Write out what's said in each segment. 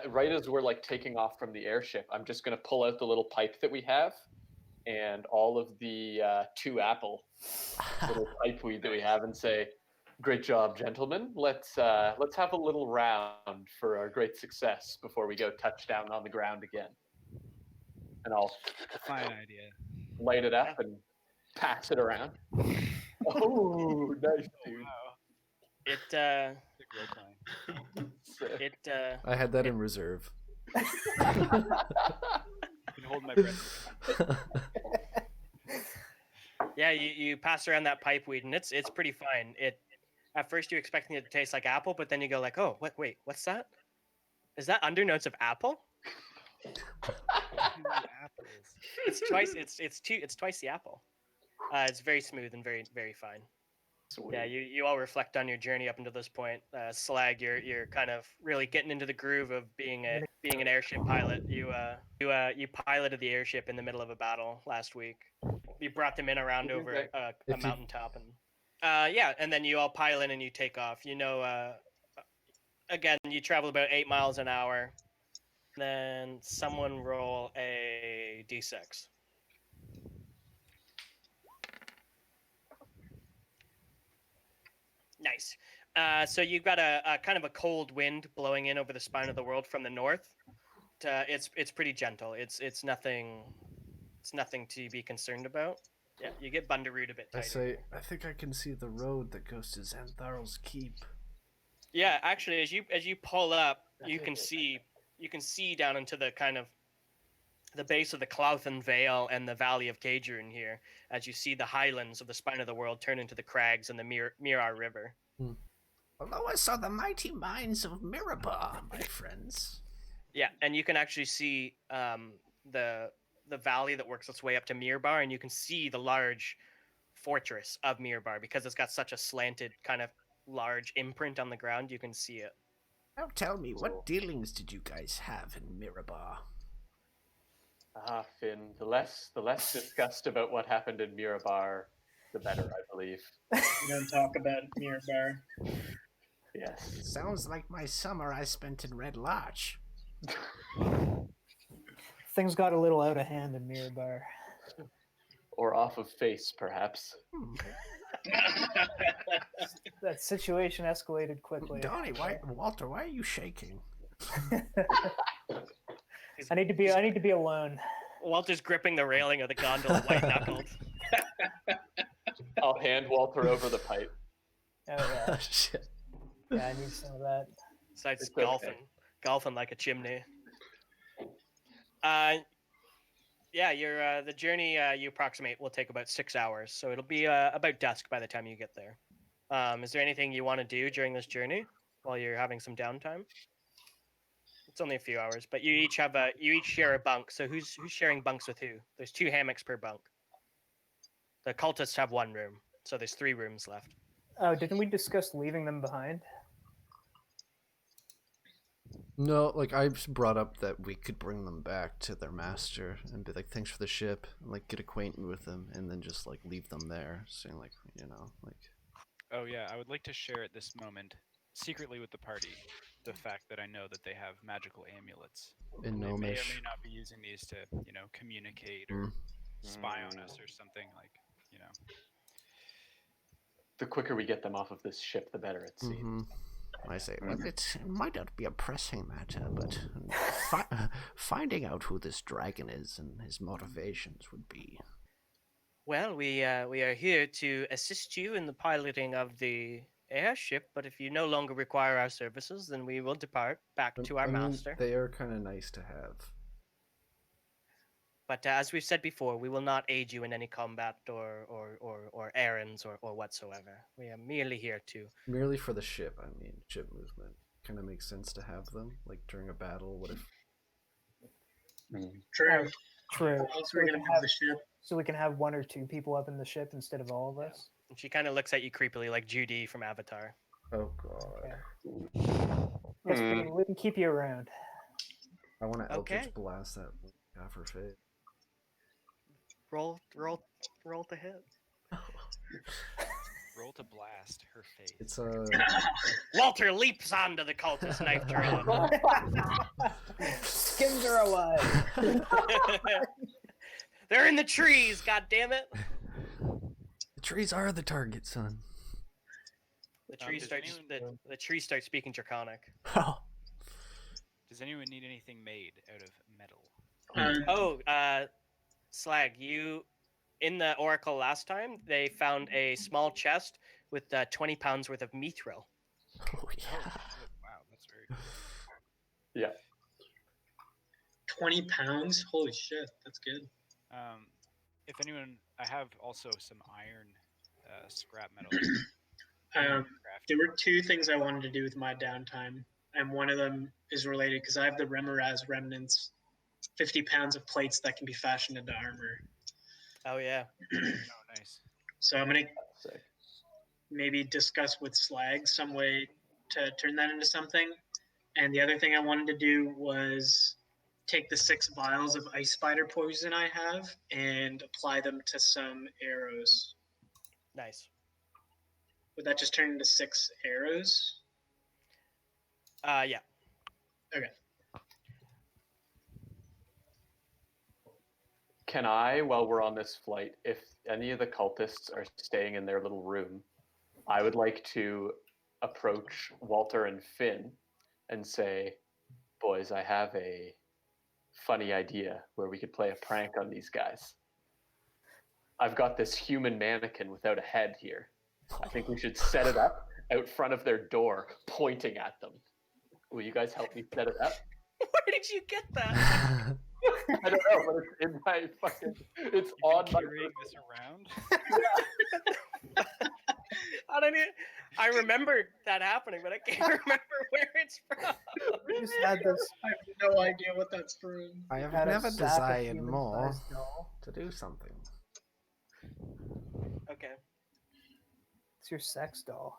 right as we're like taking off from the airship, I'm just going to pull out the little pipe that we have, and all of the 2 apple little pipe weed that we have, and say, "Great job, gentlemen. Let's have a little round for our great success before we go touchdown on the ground again." And I'll Fine idea. light it up and pass it around. Oh, nice, dude. Wow. It It's a great time. it I had that in reserve. I can hold my breath. yeah, you pass around that pipe weed, and it's pretty fine. It at first you're expecting it to taste like apple, but then you go like, oh, wait, what's that? Is that undernotes of apple? Apples. It's twice the apple. It's very smooth and very very fine. Sweet. Yeah, you all reflect on your journey up until this point. Slag, you're kind of really getting into the groove of being an airship pilot. You piloted the airship in the middle of a battle last week. You brought them in around over a mountaintop, and and then you all pile in and you take off. Again, you travel about 8 miles an hour. Then someone roll a d6. Nice. So you've got a kind of a cold wind blowing in over the spine of the world from the north. It's pretty gentle. It's nothing to be concerned about. Yeah, you get Bundarooed a bit tighter. I think I can see the road that goes to Xantharl's Keep. Yeah, actually, as you pull up, you can see down into the kind of the base of the Clouthen Vale and the Valley of Cagerin here, as you see the highlands of the spine of the world turn into the crags and the Mirar River. Although I saw the mighty mines of Mirabar, my friends. Yeah, and you can actually see the valley that works its way up to Mirbar, and you can see the large fortress of Mirbar because it's got such a slanted kind of large imprint on the ground. You can see it. Now tell me, what dealings did you guys have in Mirabar? Finn, the less discussed about what happened in Mirabar, the better, I believe. We don't talk about Mirabar. Yes. Sounds like my summer I spent in Red Lodge. Things got a little out of hand in Mirabar. Or off of face, perhaps. That situation escalated quickly. Donnie, Walter, why are you shaking? I need to be alone. Walter's gripping the railing of the gondola, white knuckled. I'll hand Walter over the pipe. Oh yeah. Shit. Yeah, I need some of that. Besides Okay. golfing like a chimney. The journey you approximate will take about 6 hours, so it'll be about dusk by the time you get there. Is there anything you want to do during this journey while you're having some downtime? It's only a few hours, but you each share a bunk. So who's sharing bunks with who? There's 2 hammocks per bunk. The cultists have 1 room, so there's 3 rooms left. Oh, didn't we discuss leaving them behind? No, like I brought up that we could bring them back to their master and be like, thanks for the ship, and like get acquainted with them, and then just like leave them there, saying like, Oh yeah, I would like to share at this moment, secretly with the party, the fact that I know that they have magical amulets. in They may or Gnomish. may not be using these to, communicate or spy on us or something The quicker we get them off of this ship, the better, it seems. I say, well, it might not be a pressing matter, but finding out who this dragon is and his motivations would be. Well, we are here to assist you in the piloting of the airship, but if you no longer require our services, then we will depart back to our master. They are kind of nice to have. But as we've said before, we will not aid you in any combat or errands or whatsoever. We are merely here to... Merely for the ship, I mean, ship movement. Kind of makes sense to have them, like during a battle. What if... True. True. Also, we're gonna have the ship. So we can have 1 or 2 people up in the ship instead of all of us. And she kind of looks at you creepily, like Judy from Avatar. Oh, God. Yes, we can keep you around. I want to Okay. Eldritch Blast that off her face. Roll to hit. Roll to blast her face. It's Walter leaps onto the cultist knife drawn. are alive. They're in the trees. God damn it! The trees are the target, son. The trees does start. anyone- The trees start speaking Draconic. Oh, Does anyone need anything made out of metal? Oh, Slag, you in the Oracle last time they found a small chest with 20 pounds worth of mithril. oh yeah. Shit, wow, that's very cool. Yeah. 20 pounds? Holy shit, that's good. If anyone, I have also some iron scrap metal. craft. There were two things I wanted to do with my downtime, and one of them is related because I have the Remoraz remnants, 50 pounds of plates that can be fashioned into armor. Oh yeah. Oh, nice. So I'm going to Sick. maybe discuss with Slag some way to turn that into something. And the other thing I wanted to do was take the 6 vials of ice spider poison I have and apply them to some arrows. Nice. Would that just turn into 6 arrows? Yeah. Okay. Can I, while we're on this flight, if any of the cultists are staying in their little room, I would like to approach Walter and Finn and say, boys, I have a funny idea where we could play a prank on these guys. I've got this human mannequin without a head here. I think we should set it up out front of their door, pointing at them. Will you guys help me set it up? Where did you get that? I don't know, but it's in my fucking. It's You've on been my. carrying this around? I don't even. I remember that happening, but I can't remember where it's from. We just had this. I have no idea what that's from. I have Had a never sack of desired more human-sized doll. to do something. Okay. It's your sex doll.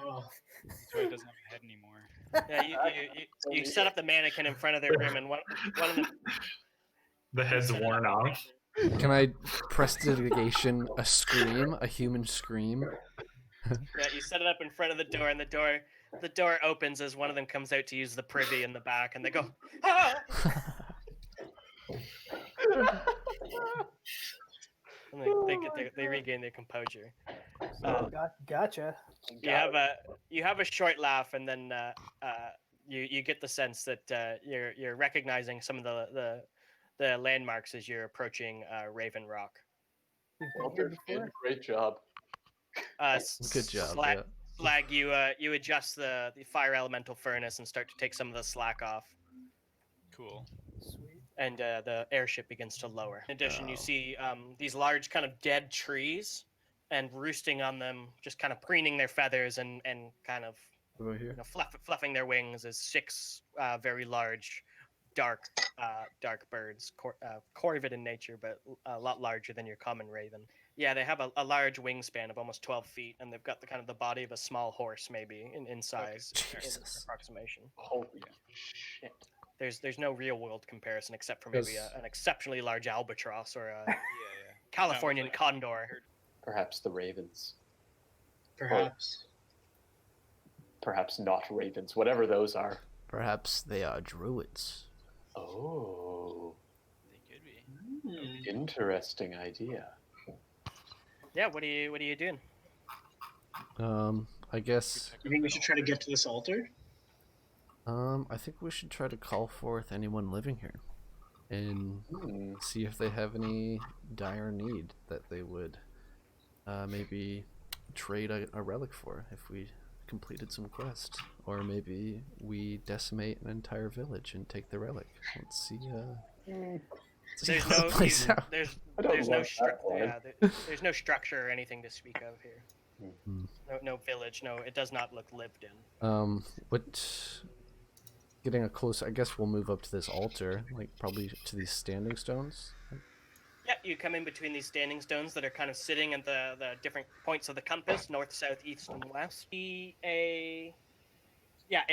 Oh, So it doesn't have a head anymore. Yeah, you set up the mannequin in front of their room, and one of them. The head's set it worn up. off. Can I prestidigitation a scream, a human scream? Yeah, you set it up in front of the door, and the door opens as one of them comes out to use the privy in the back, and they go, ah! And they regain their composure. Gotcha. You have a short laugh, and then you get the sense that you're recognizing some of the landmarks as you're approaching Raven Rock. We've been here Walter, Finn, before. great job. Good job. Slag, Yeah. Slag, you adjust the fire elemental furnace and start to take some of the slack off, Cool. Sweet. and the airship begins to lower. In addition, you Oh. see these large kind of dead trees, and roosting on them, just kind of preening their feathers and kind of Over here. fluffing their wings, is 6 very large, dark birds, corvid in nature, but a lot larger than your common raven. Yeah, they have a large wingspan of almost 12 feet, and they've got the kind of the body of a small horse, maybe in size, in Jesus. approximation. Holy shit. There's no real world comparison except for maybe Does- an exceptionally large albatross or a Yeah, yeah. Californian like- condor. Perhaps the ravens. perhaps. Perhaps not ravens. Whatever those are. Perhaps they are druids. Oh, They could be. interesting idea. Yeah, what are you doing? I guess. You think we should try to get to this altar? I think we should try to call forth anyone living here, and Hmm. see if they have any dire need that they would, maybe trade a relic for if we completed some quest, or maybe we decimate an entire village and take the relic. Let's see. Let's see There's how no it plays you- out. there's I don't there's no like that plan. there's no structure or anything to speak of here. Hmm. No village. No, it does not look lived in. What? Getting a close. I guess we'll move up to this altar, like probably to these standing stones. Yeah, you come in between these standing stones that are kind of sitting at the different points of the compass, north, south, east, and west. See a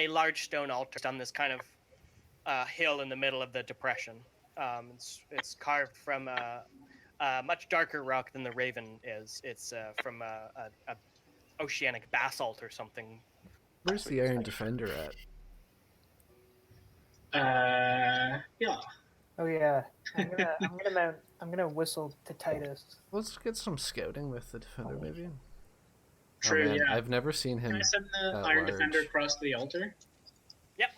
large stone altar on this kind of hill in the middle of the depression. It's carved from a much darker rock than the Raven is. It's from a oceanic basalt or something. Where's the Iron Defender at? Yeah. Oh yeah, I'm gonna whistle to Titus. Let's get some scouting with the defender, maybe. True. Oh man, Yeah. I've never seen Can I him send the at Iron Defender large. across the altar? Yep.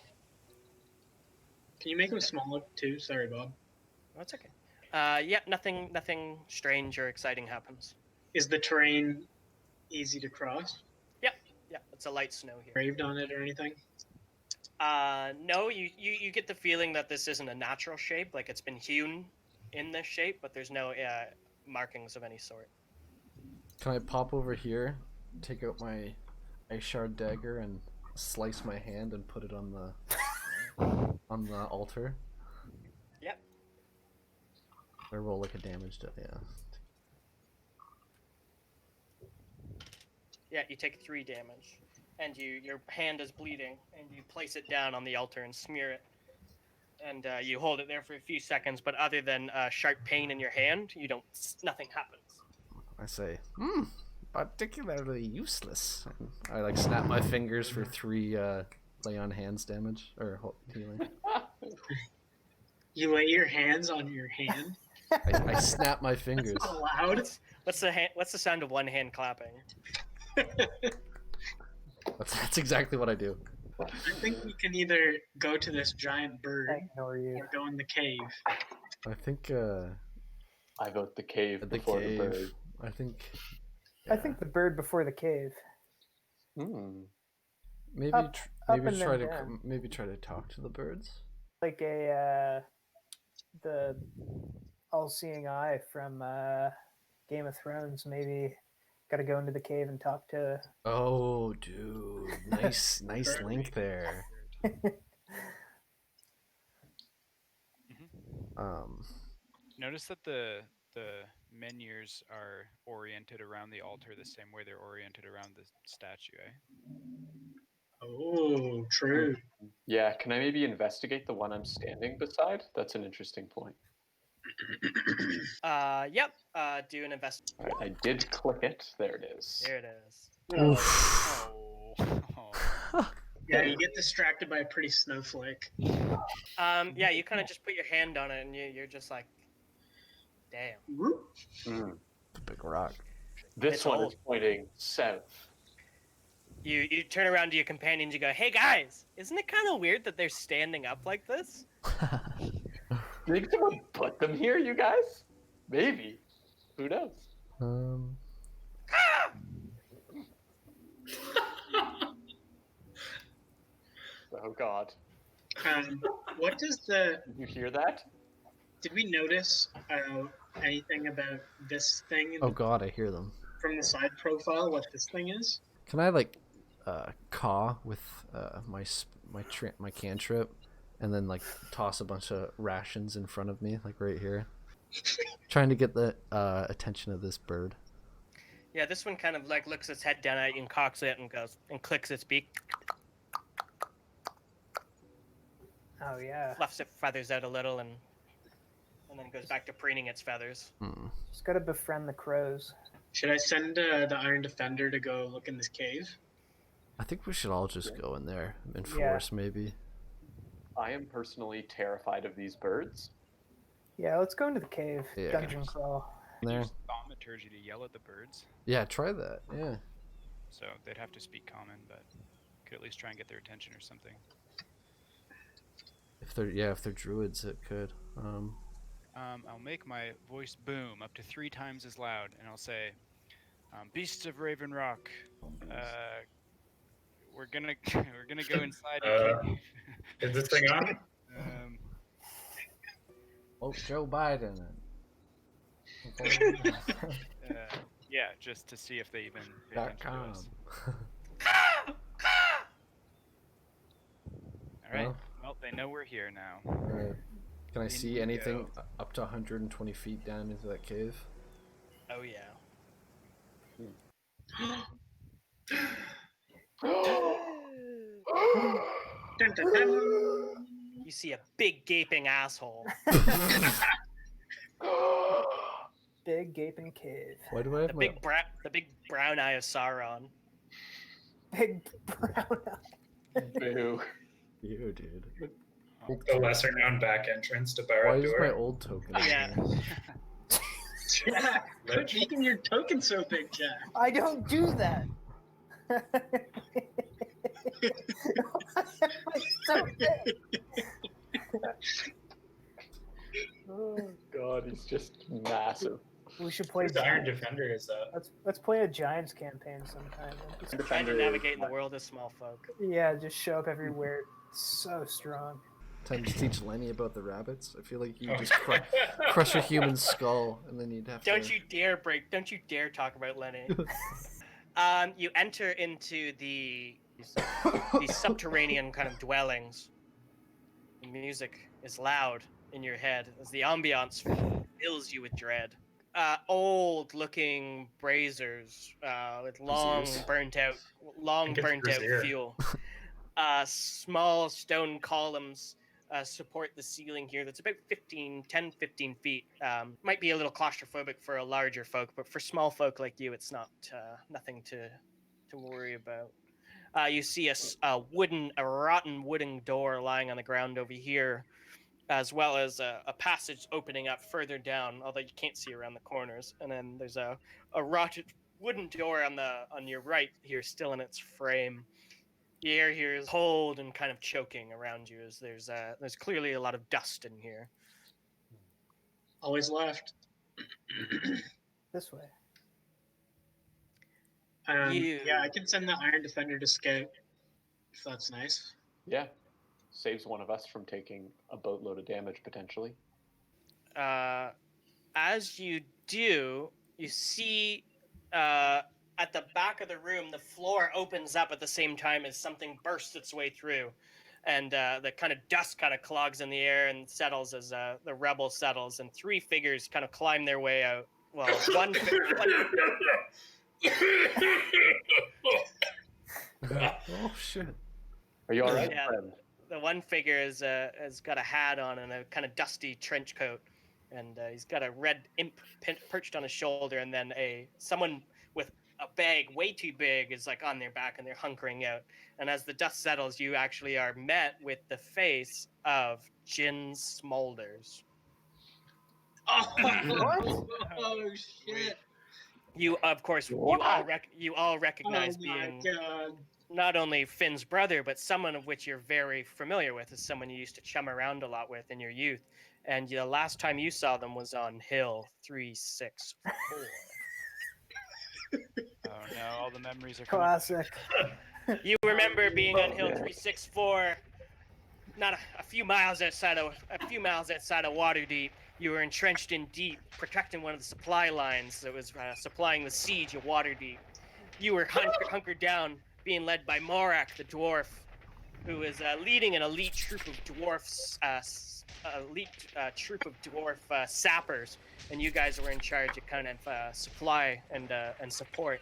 Can you make him smaller too? Sorry, Bob. That's okay. Yep. Nothing strange or exciting happens. Is the terrain easy to cross? Yep. Yep. It's a light snow here. Graved on it or anything? No. You get the feeling that this isn't a natural shape. Like it's been hewn in this shape, but there's no markings of any sort. Can I pop over here, take out my ice shard dagger, and slice my hand and put it on the altar? Yep. I roll like a damage yeah. Yeah. You take 3 damage, and your hand is bleeding, and you place it down on the altar and smear it. And you hold it there for a few seconds, but other than sharp pain in your hand, nothing happens. I say, particularly useless. And I like snap my fingers for 3 lay on hands damage or healing. You lay your hands on your hand? I snap my fingers. That's not allowed. What's the sound of one hand clapping? That's exactly what I do. I think we can either go to this giant bird I ignore you. or go in the cave. I think I vote the cave the before the bird. cave. I think. I think the bird before the cave. Maybe up maybe and try then to down. maybe try to talk to the birds. Like the all-seeing eye from Game of Thrones. Maybe got to go into the cave and talk to. Oh, dude, nice link there. Notice that the menhirs are oriented around the altar the same way they're oriented around the statue, eh? Oh, true. Yeah, can I maybe investigate the one I'm standing beside? That's an interesting point. Yep. Do an invest. All right, I did click it. There it is. There it is. Oof. Oh. Yeah, you get distracted by a pretty snowflake. Yeah, you kind of just put your hand on it, and you're just like, damn. Whoop. The big rock. This It's one old. is pointing south. You turn around to your companions. You go, "Hey guys, isn't it kind of weird that they're standing up like this?" Did someone put them here, you guys? Maybe. Who knows? Oh God. What does the? Did you hear that? Did we notice anything about this thing Oh God, I hear them. from the side profile? What this thing is? Can I like caw with my cantrip, and then like toss a bunch of rations in front of me, like right here, trying to get the attention of this bird. Yeah, this one kind of like looks its head down at you and cocks it and goes and clicks its beak, Oh yeah. fluffs its feathers out a little, and then goes back to preening its feathers. Just gotta befriend the crows. Should I send the Iron Defender to go look in this cave? I think we should all just go in there in force, maybe. I am personally terrified of these birds. Yeah, let's go into the cave. Yeah. Dungeon crawl. There. Use thaumaturgy to yell at the birds, Yeah, try that. Yeah. so they'd have to speak common, but could at least try and get their attention or something. If they're druids, it could. I'll make my voice boom up to 3 times as loud, and I'll say, "Beasts of Raven Rock, we're gonna go inside a cave." Is this thing on? Oh, Joe Biden. Yeah, just to see if they even pay attention to .com. us. All right. Well, they know we're here now. Right. Can I In see we anything go. up to 120 feet down into that cave? Oh yeah. Dun, dun, dun. You see a big gaping asshole. Big gaping cave. Why do I have The my... big brown eye of Sauron. Big brown eye. Boo. You, dude. The lesser known back entrance to Why Barad is my Dur. old token? Yeah. Jack, quit making your token so big, Jack. I don't do that. So big. Oh god, he's just massive. We should play. Whose Iron Defender is that? Let's play a Giants campaign sometime. Trying to Defender navigate is in the world of small folk. Yeah, just show up everywhere. So strong. Time to teach Lenny about the rabbits. I feel like you Oh. just crush a human skull, and then you'd have Don't to. you dare talk about Lenny. You enter into these subterranean kind of dwellings. The music is loud in your head as the ambiance fills you with dread. Old-looking braziers with long Braziers. burnt out Brazier. fuel. Small stone columns support the ceiling here. That's about 10, 15 feet. Might be a little claustrophobic for a larger folk, but for small folk like you, it's not nothing to worry about. You see a rotten wooden door lying on the ground over here, as well as a passage opening up further down, although you can't see around the corners. And then there's a rotted wooden door on your right here, still in its frame. The air here is cold and kind of choking around you, as there's clearly a lot of dust in here. Always left. This way. Yeah, I can send the Iron Defender to scout, if that's nice. Yeah. Saves one of us from taking a boatload of damage potentially. As you do, you see at the back of the room, the floor opens up at the same time as something bursts its way through. And the kind of dust kind of clogs in the air and settles as the rebel settles. And three figures kind of climb their way out. Well, one Oh shit! Are you alright, Yeah. friend? the one figure has got a hat on and a kind of dusty trench coat. And he's got a red imp perched on his shoulder. And then someone with a bag way too big is like on their back and they're hunkering out. And as the dust settles, you actually are met with the face of Jin Smolders. Oh, oh shit! You, of course, you all recognize Oh my being god! not only Finn's brother, but someone of which you're very familiar with, is someone you used to chum around a lot with in your youth. And the last time you saw them was on Hill 364. Oh no, all the memories are coming. Classic. You remember being on Hill 364, not a few miles outside of Waterdeep. You were entrenched in deep, protecting one of the supply lines that was supplying the siege of Waterdeep. You were hunkered down, being led by Morak the dwarf, who was leading an elite troop of dwarfs, sappers, and you guys were in charge of kind of supply and support.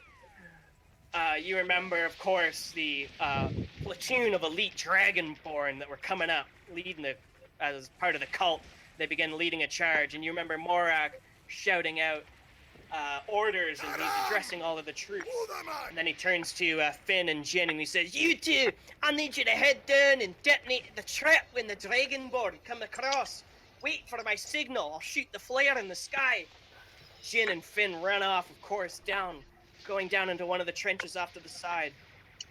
You remember, of course, the platoon of elite dragonborn that were coming up, as part of the cult. They began leading a charge, and you remember Morak shouting out orders, and he's addressing all of the troops. And then he turns to Finn and Jin, and he says, "You two, I need you to head down and detonate the trap when the dragonborn come across. Wait for my signal. I'll shoot the flare in the sky." Jin and Finn run off, of course, going down into one of the trenches off to the side.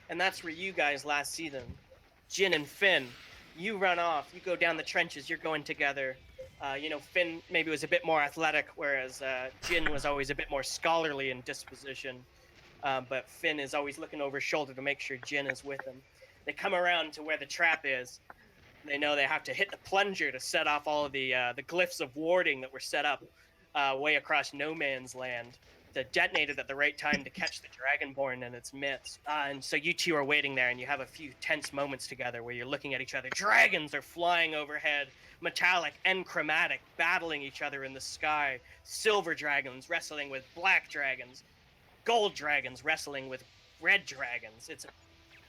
And that's where you guys last see them. Jin and Finn, you run off. You go down the trenches. You're going together. Finn maybe was a bit more athletic, whereas Jin was always a bit more scholarly in disposition. But Finn is always looking over his shoulder to make sure Jin is with him. They come around to where the trap is. They know they have to hit the plunger to set off all of the glyphs of warding that were set up way across no man's land. To detonate it at the right time to catch the Dragonborn in its midst. And so you two are waiting there, and you have a few tense moments together where you're looking at each other. Dragons are flying overhead, metallic and chromatic, battling each other in the sky. Silver dragons wrestling with black dragons. Gold dragons wrestling with red dragons. It's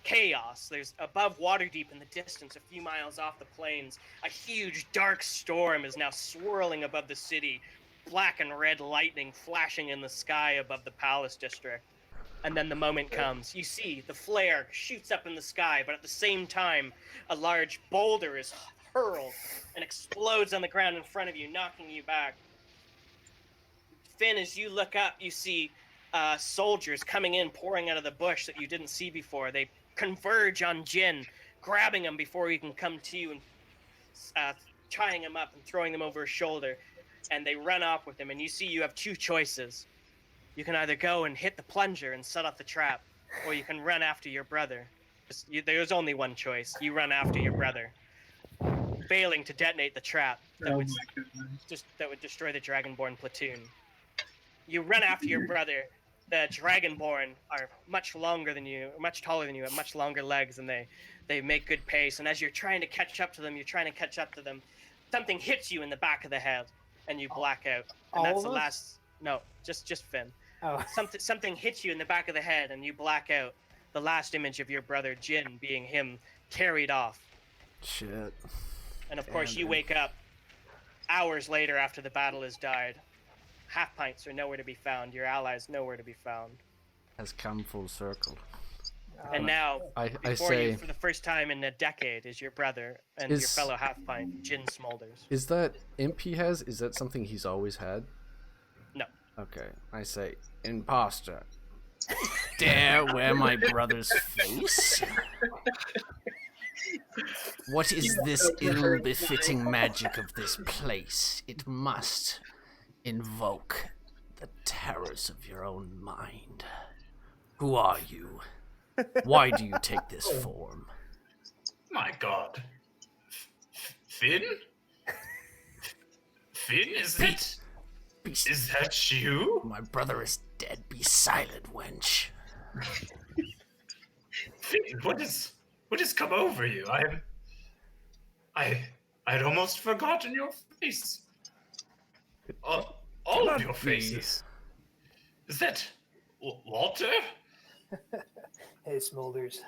chaos. There's above Waterdeep in the distance, a few miles off the plains, a huge dark storm is now swirling above the city. Black and red lightning flashing in the sky above the palace district. And then the moment comes. You see the flare shoots up in the sky, but at the same time, a large boulder is hurled and explodes on the ground in front of you, knocking you back. Finn, as you look up, you see soldiers coming in, pouring out of the bush that you didn't see before. They converge on Jin, grabbing him before he can come to you and tying him up and throwing them over his shoulder. And they run off with him, and you see you have two choices. You can either go and hit the plunger and set off the trap, or you can run after your brother. There's only one choice. You run after your brother, failing to detonate the trap that would destroy the Dragonborn platoon. You run after your brother. The Dragonborn are much longer than you, much taller than you, have much longer legs, and they make good pace. And as you're trying to catch up to them, something hits you in the back of the head, and you black out. And that's the last. No, just Finn. Oh. Something hits you in the back of the head, and you black out. The last image of your brother Jin being him carried off. Shit. And of course, you wake up hours later after the battle has died. Half-Pints are nowhere to be found. Your allies nowhere to be found. Has come full circle. And now, I before say, you, for the first time in a decade, is your brother and your fellow Half-Pint, Jin Smolders. Is that imp he has? Is that something he's always had? No. Okay, I say, imposter. Dare wear my brother's face? What is this ill-befitting magic of this place? It must invoke the terrors of your own mind. Who are you? Why do you take this form? My God. Finn? Finn, is that you? My brother is dead. Be silent, wench. Finn, what has come over you? I'd almost forgotten your face. All of your faces. Is that Walter? Hey, Smolders.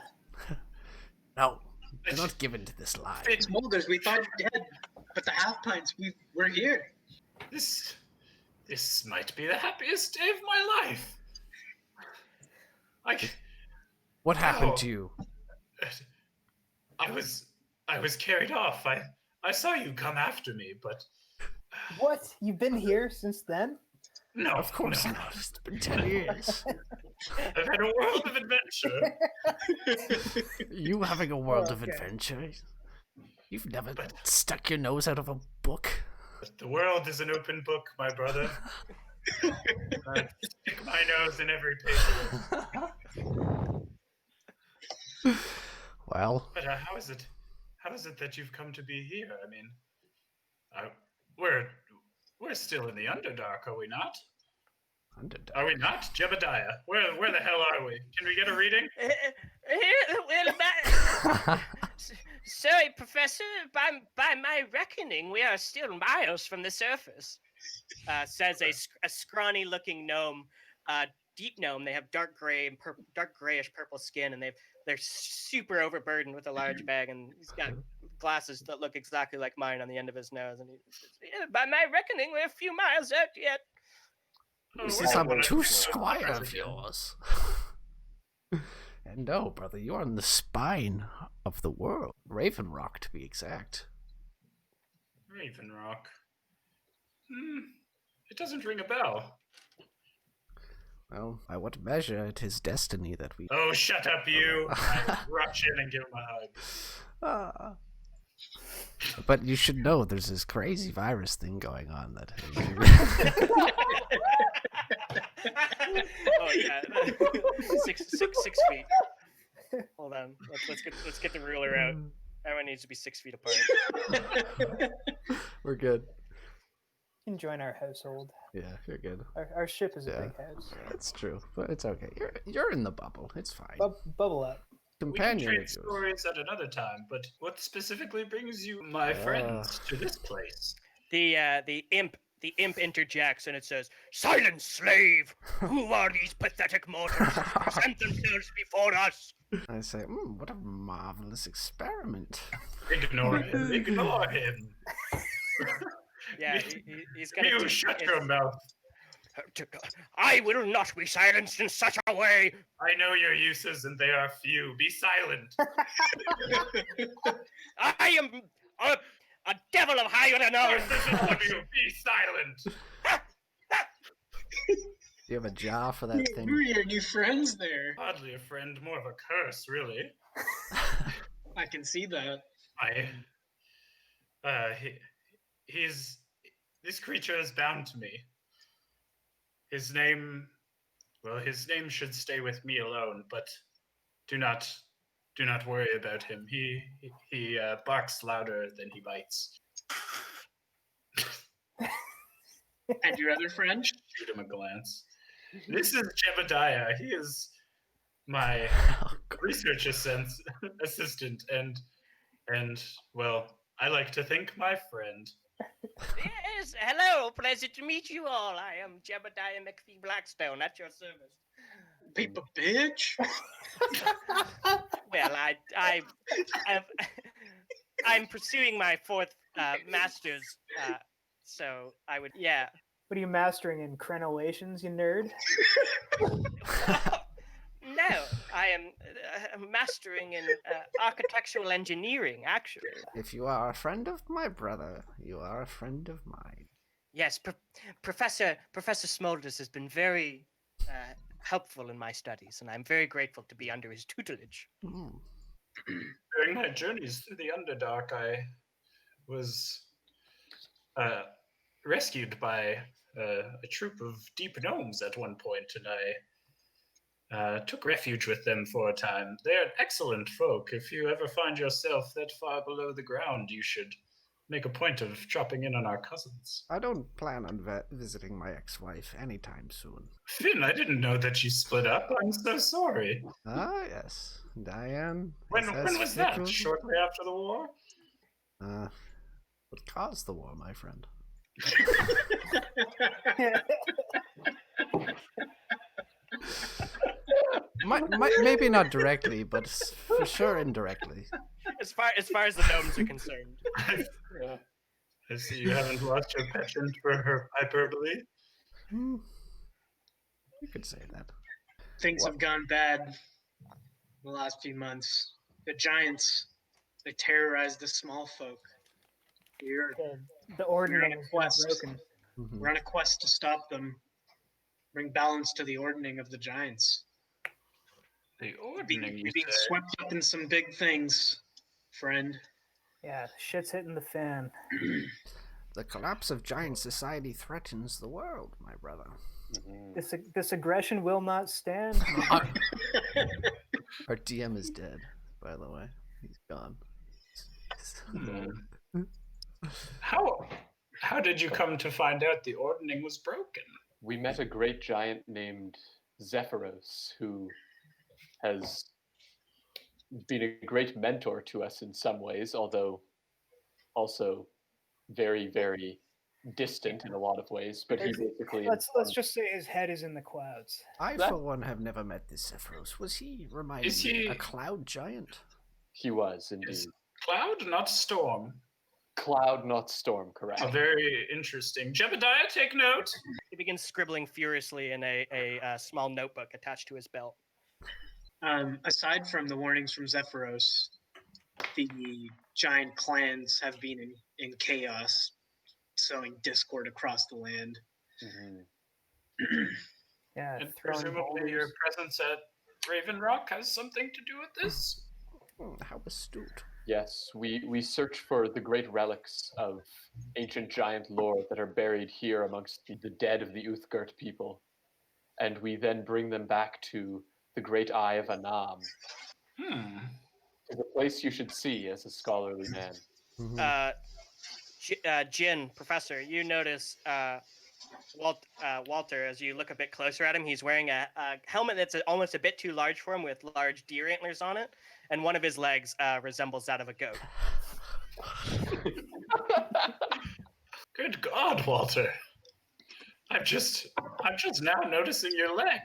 No, do not give in to this lie. It's Smolders, we thought you were dead, but the Half-Pints, we're here. This might be the happiest day of my life. What happened to you? I was carried off. I saw you come after me, but What? You've been here since then? no. Of course no. not. It's been 10 years. I've had a world of adventure. You having a world of Okay. adventure? You've never stuck your nose out of a book? The world is an open book, my brother. I stick my nose in every page of it. Well, But how is it? How is it that you've come to be here? I mean, we're still in the Underdark, are we not? Underdog. Are we not, Jebediah? Where the hell are we? Can we get a reading? Sorry, Professor. By my reckoning, we are still miles from the surface. Says a scrawny-looking gnome, deep gnome. They have dark gray and dark grayish purple skin, and they're super overburdened with a large bag, and he's got glasses that look exactly like mine on the end of his nose. And he says, yeah, by my reckoning, we're a few miles out yet. This we're is all some gonna- too squire of yours. And no, brother, you are on the spine of the world. Raven Rock, to be exact. Raven Rock. It doesn't ring a bell. Well, by what measure it is destiny that we... Oh, shut up, you! I rush in and give him a hug. Ah. But you should know there's this crazy virus thing going on that... Oh yeah, 6 feet. Hold on, let's get the ruler out. Everyone needs to be 6 feet apart. We're good. You can join our household. Yeah, you're good. Our ship is a Yeah. big house. That's true, but it's okay. You're in the bubble. It's fine. Bubble up. We can Companion trade of yours. stories at another time, but what specifically brings you, my friends, to this place? The imp interjects and it says, "Silence, slave! Who are these pathetic mortals who present themselves before us?" I say, what a marvelous experiment. Ignore him. Ignore him. Yeah, he's gonna. You shut your mouth. I will not be silenced in such a way. I know your uses, and they are few. Be silent. A devil of higher than ours! This is what you be silent. Do you have a jar for that Who thing? are your new friends there? Hardly a friend, more of a curse, really. I can see that. This creature is bound to me. His name should stay with me alone, but do not worry about him. He barks louder than he bites. And your other friend? Shoot him a glance. This is Jebediah. He is my research assistant, and well, I like to think my friend. Yes, hello, pleasure to meet you all. I am Jebediah McPhee Blackstone at your service. Paper bitch. Well, I'm pursuing my fourth master's, so I would, yeah. What are you mastering in crenellations, you nerd? No, I am mastering in architectural engineering, actually. If you are a friend of my brother, you are a friend of mine. Yes, Professor Smolders has been very helpful in my studies, and I'm very grateful to be under his tutelage. Mm. During my journeys through the Underdark, I was rescued by a troop of deep gnomes at one point, and I took refuge with them for a time. They're excellent folk. If you ever find yourself that far below the ground, you should make a point of dropping in on our cousins. I don't plan on visiting my ex-wife anytime soon. Finn, I didn't know that you split up. I'm so sorry. Ah, yes. Diane. When is as was that? fickle- Shortly after the war? What caused the war, my friend? Maybe not directly, but for sure indirectly. As far as the gnomes are concerned. Yeah. I see you haven't lost your penchant for her hyperbole. You could say that. Things have gone bad in the last few months. The giants, they terrorized the small folk. The ordinance We're on a is quest. broken. Mhm. We're on a quest to stop them, bring balance to the ordning of the giants. The We're ordning, you being say? swept up in some big things, friend. Yeah, shit's hitting the fan. The collapse of giant society threatens the world, my brother. This aggression will not stand. Our DM is dead, by the way. He's gone. How did you come to find out the ordning was broken? We met a great giant named Zephyros, who has been a great mentor to us in some ways, although also very, very distant in a lot of ways. But he basically Let's just say his head is in the clouds. I, for one, have never met this Zephyros. Was he, remind me, a cloud giant? He was indeed. Is cloud, not storm. Cloud, not storm, correct. Oh, very interesting. Jebediah, take note. He begins scribbling furiously in a small notebook attached to his belt. Aside from the warnings from Zephyros, the giant clans have been in chaos, sowing discord across the land. Mhm. Yeah, And throwing presumably your boulders. presence at Raven Rock has something to do with this? How astute. Yes, we search for the great relics of ancient giant lore that are buried here amongst the dead of the Uthgart people. And we then bring them back to the great Eye of Anam. It's a place you should see as a scholarly man. Jin, Professor, you notice Walter, as you look a bit closer at him, he's wearing a helmet that's almost a bit too large for him with large deer antlers on it, and one of his legs resembles that of a goat. Good God, Walter. I'm just now noticing your leg.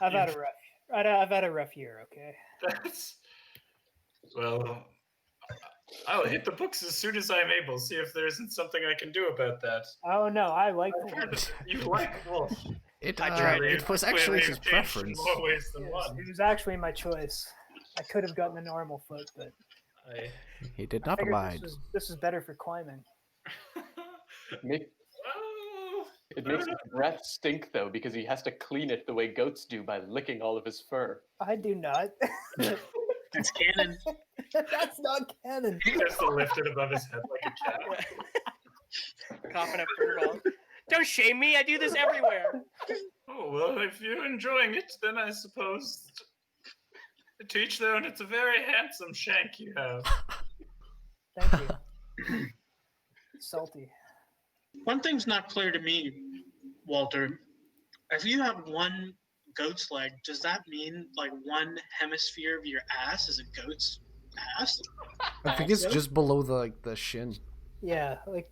I've had a rough year. Okay. Well, I'll hit the books as soon as I'm able. See if there isn't something I can do about that. Oh no, I like You like wolf? It was Clearly actually his you've changed preference. in more ways than Yes, one. it was actually my choice. I could have gotten a normal foot, but He did I not figured abide. this is better for climbing. Make, Oh, it makes his breath stink though because he has to clean it the way goats do by licking all of his fur. I do not. That's canon. That's not canon. he has to lift it above his head like a cat. Coughing up furball. Don't shame me. I do this everywhere. Oh, well, if you're enjoying it, then I suppose to each their own. It's a very handsome shank you have. Thank you. Salty. One thing's not clear to me, Walter. If you have one goat's leg, does that mean like one hemisphere of your ass is a goat's ass? I think it's Also? just below the shin. Yeah, like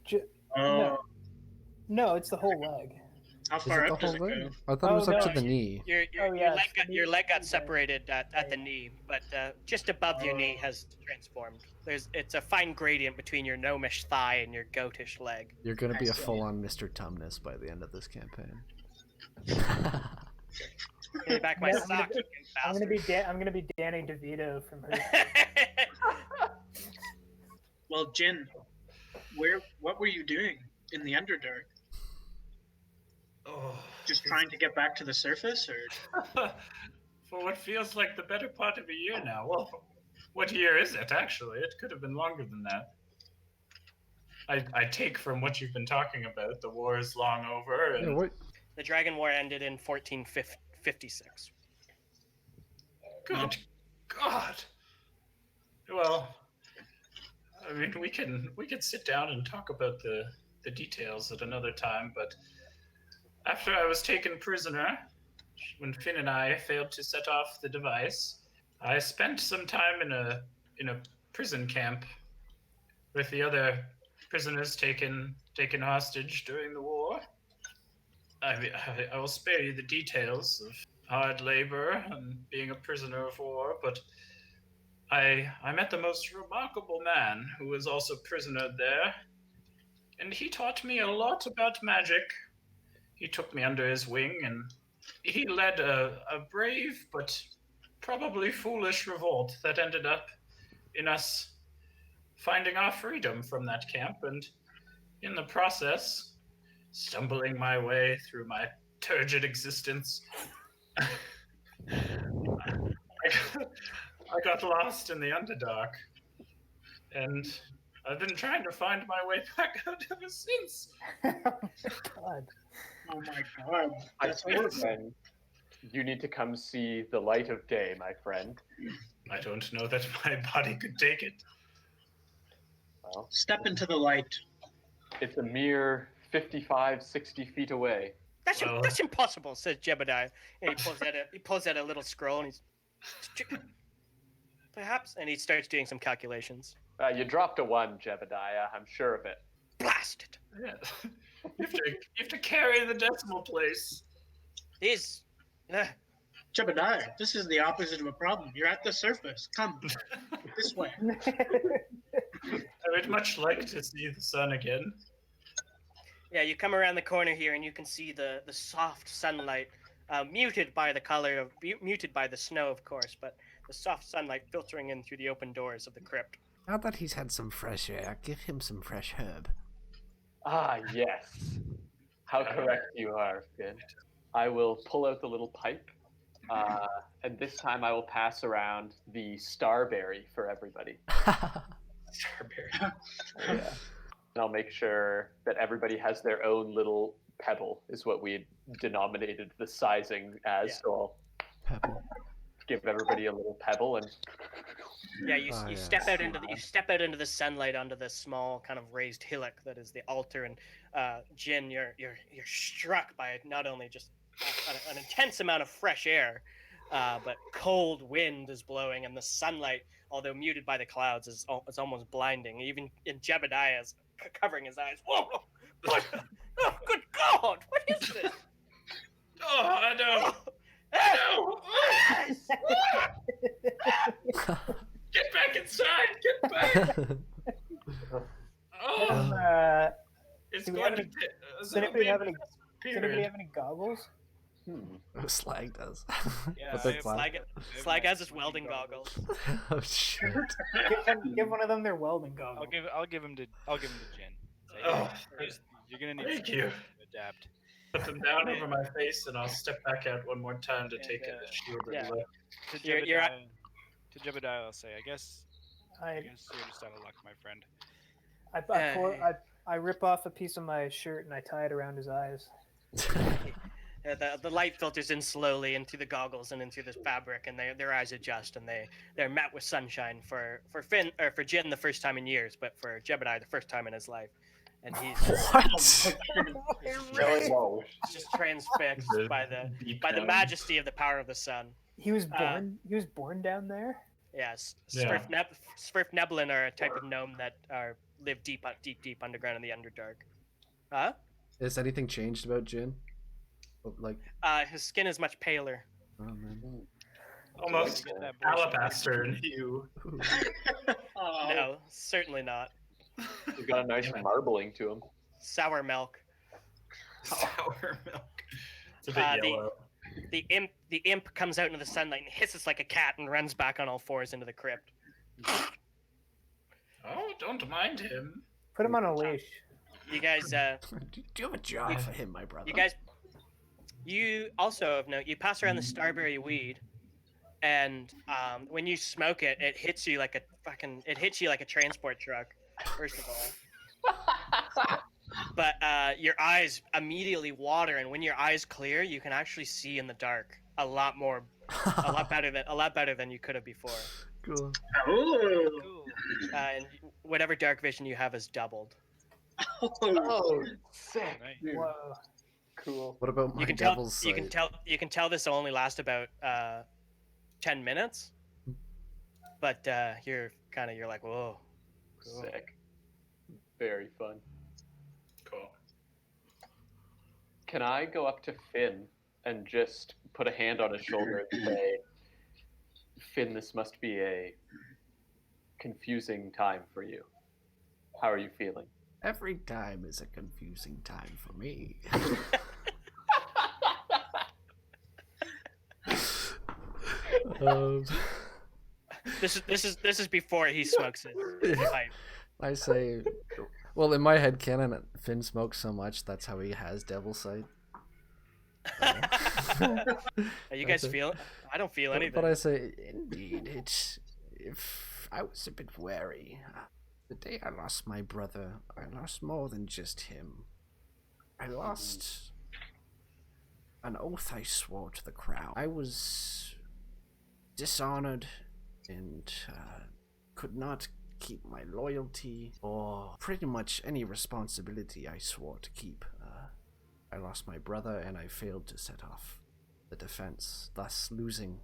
Oh, no, it's the whole leg. how Is far it the up does whole it go? leg? I thought it was Oh, up to no. the knee. Your leg got separated at the knee, but just above your knee has transformed. It's a fine gradient between your gnomish thigh and your goatish leg. You're gonna I be a see. full-on Mr. Tumnus by the end of this campaign. Give me back my Yeah, socks, you I'm gonna be bastard. I'm gonna be Danny DeVito from her. Well, Jin, what were you doing in the Underdark? Oh, Just trying to get back to the surface, or for what feels like the better part of a year now. Well, what year is it, actually? It could have been longer than that. I take from what you've been talking about, the war is long over, and Yeah, what? The Dragon War ended in 1456. good God. Well, I mean, we can sit down and talk about the details at another time, but after I was taken prisoner, when Finn and I failed to set off the device, I spent some time in a prison camp with the other prisoners taken hostage during the war. I will spare you the details of hard labor and being a prisoner of war, but I met the most remarkable man who was also prisoner there, and he taught me a lot about magic. He took me under his wing, and he led a brave but probably foolish revolt that ended up in us finding our freedom from that camp, and in the process, stumbling my way through my turgid existence. I got lost in the Underdark, and I've been trying to find my way back out ever since. God. oh my god, I that's think horrible. then you need to come see the light of day, my friend. I don't know that my body could take it. Well, Step into the light. it's a mere 55, 60 feet away. Well- That's impossible, says Jebediah. And he pulls out a little scroll and he's perhaps, and he starts doing some calculations. You dropped a 1, Jebediah. I'm sure of it. Blast it! Yeah. you have to carry the decimal place. These, Jebediah, this is the opposite of a problem. You're at the surface. Come this way. I would much like to see the sun again. yeah, you come around the corner here and you can see the soft sunlight, muted by the snow, of course, but the soft sunlight filtering in through the open doors of the crypt. Now that he's had some fresh air, give him some fresh herb. Ah, yes. How correct you are, Finn. I will pull out the little pipe, and this time I will pass around the starberry for everybody. Starberry. Yeah. And I'll make sure that everybody has their own little pebble, is what we denominated the sizing as. Yeah. So I'll Pebble. give everybody a little pebble, and Yeah, you Ah, step yes. out into the sunlight onto the small kind of raised hillock that is the altar, and Jin, you're struck by not only just an intense amount of fresh air, but cold wind is blowing, and the sunlight, although muted by the clouds, is almost blinding. Even in Jebediah is covering his eyes. Whoa! What? Oh, good God! What is this? Oh, I know. Oh, Get back inside. Get back. Oh, it's do we going have to. any- Does anybody have any goggles? Slag does. Yeah, But they're I have black. Slag has his welding goggles. Oh shoot. Give one of them their welding goggles. I'll give him to Jin. Say, Oh, you're gonna need thank some you. time to adapt. Put them down over my face, and I'll step back out one more time to take a shielded yeah. look. To You're at- Jebediah, I'll say, I guess I you're just out of luck, my friend. I rip off a piece of my shirt and I tie it around his eyes. The light filters in slowly into the goggles and into this fabric, and their eyes adjust, and they're met with sunshine for Finn or for Jin the first time in years, but for Jebediah the first time in his life, and he's What? Whoa. just transfixed by the Deep by the down. majesty of the power of the sun. He was born down there. Yes, Yeah. Svirfneblin are a type of gnome that live deep underground in the Underdark. Huh? Has anything changed about Jin? Like, His skin is much paler. oh man. Almost Get that boy some alabaster in hue. Oh, No, certainly not. He's got a nice marbling to him. Sour milk. Sour milk. It's a bit Uh, yellow. The imp comes out into the sunlight and hisses like a cat and runs back on all fours into the crypt. Oh, don't mind him. Put him on a leash. You guys, Do you have a job for him, my brother? you also of note, you pass around the starberry weed, and when you smoke it, it hits you like a transport truck. First of all, but your eyes immediately water, and when your eyes clear, you can actually see in the dark a lot better than you could have before. Cool. oh, Cool. And whatever dark vision you have is doubled. Oh, sick. Right. Dude. Whoa. Cool. What about my You can tell. devil's You can sight? tell this will only last about 10 minutes. But you're like, whoa. Cool. Sick. Very fun. Cool. Can I go up to Finn and just put a hand on his shoulder and say, Finn, this must be a confusing time for you. How are you feeling? Every time is a confusing time for me. um, This is before he smokes his pipe. I say, well, in my head canon, Finn smokes so much that's how he has devil sight. You guys That's it. feel? I don't feel anything. But I say, indeed, if I was a bit wary, the day I lost my brother, I lost more than just him. I lost an oath I swore to the crown. I was dishonored and could not keep my loyalty or pretty much any responsibility I swore to keep. I lost my brother and I failed to set off the defense, thus losing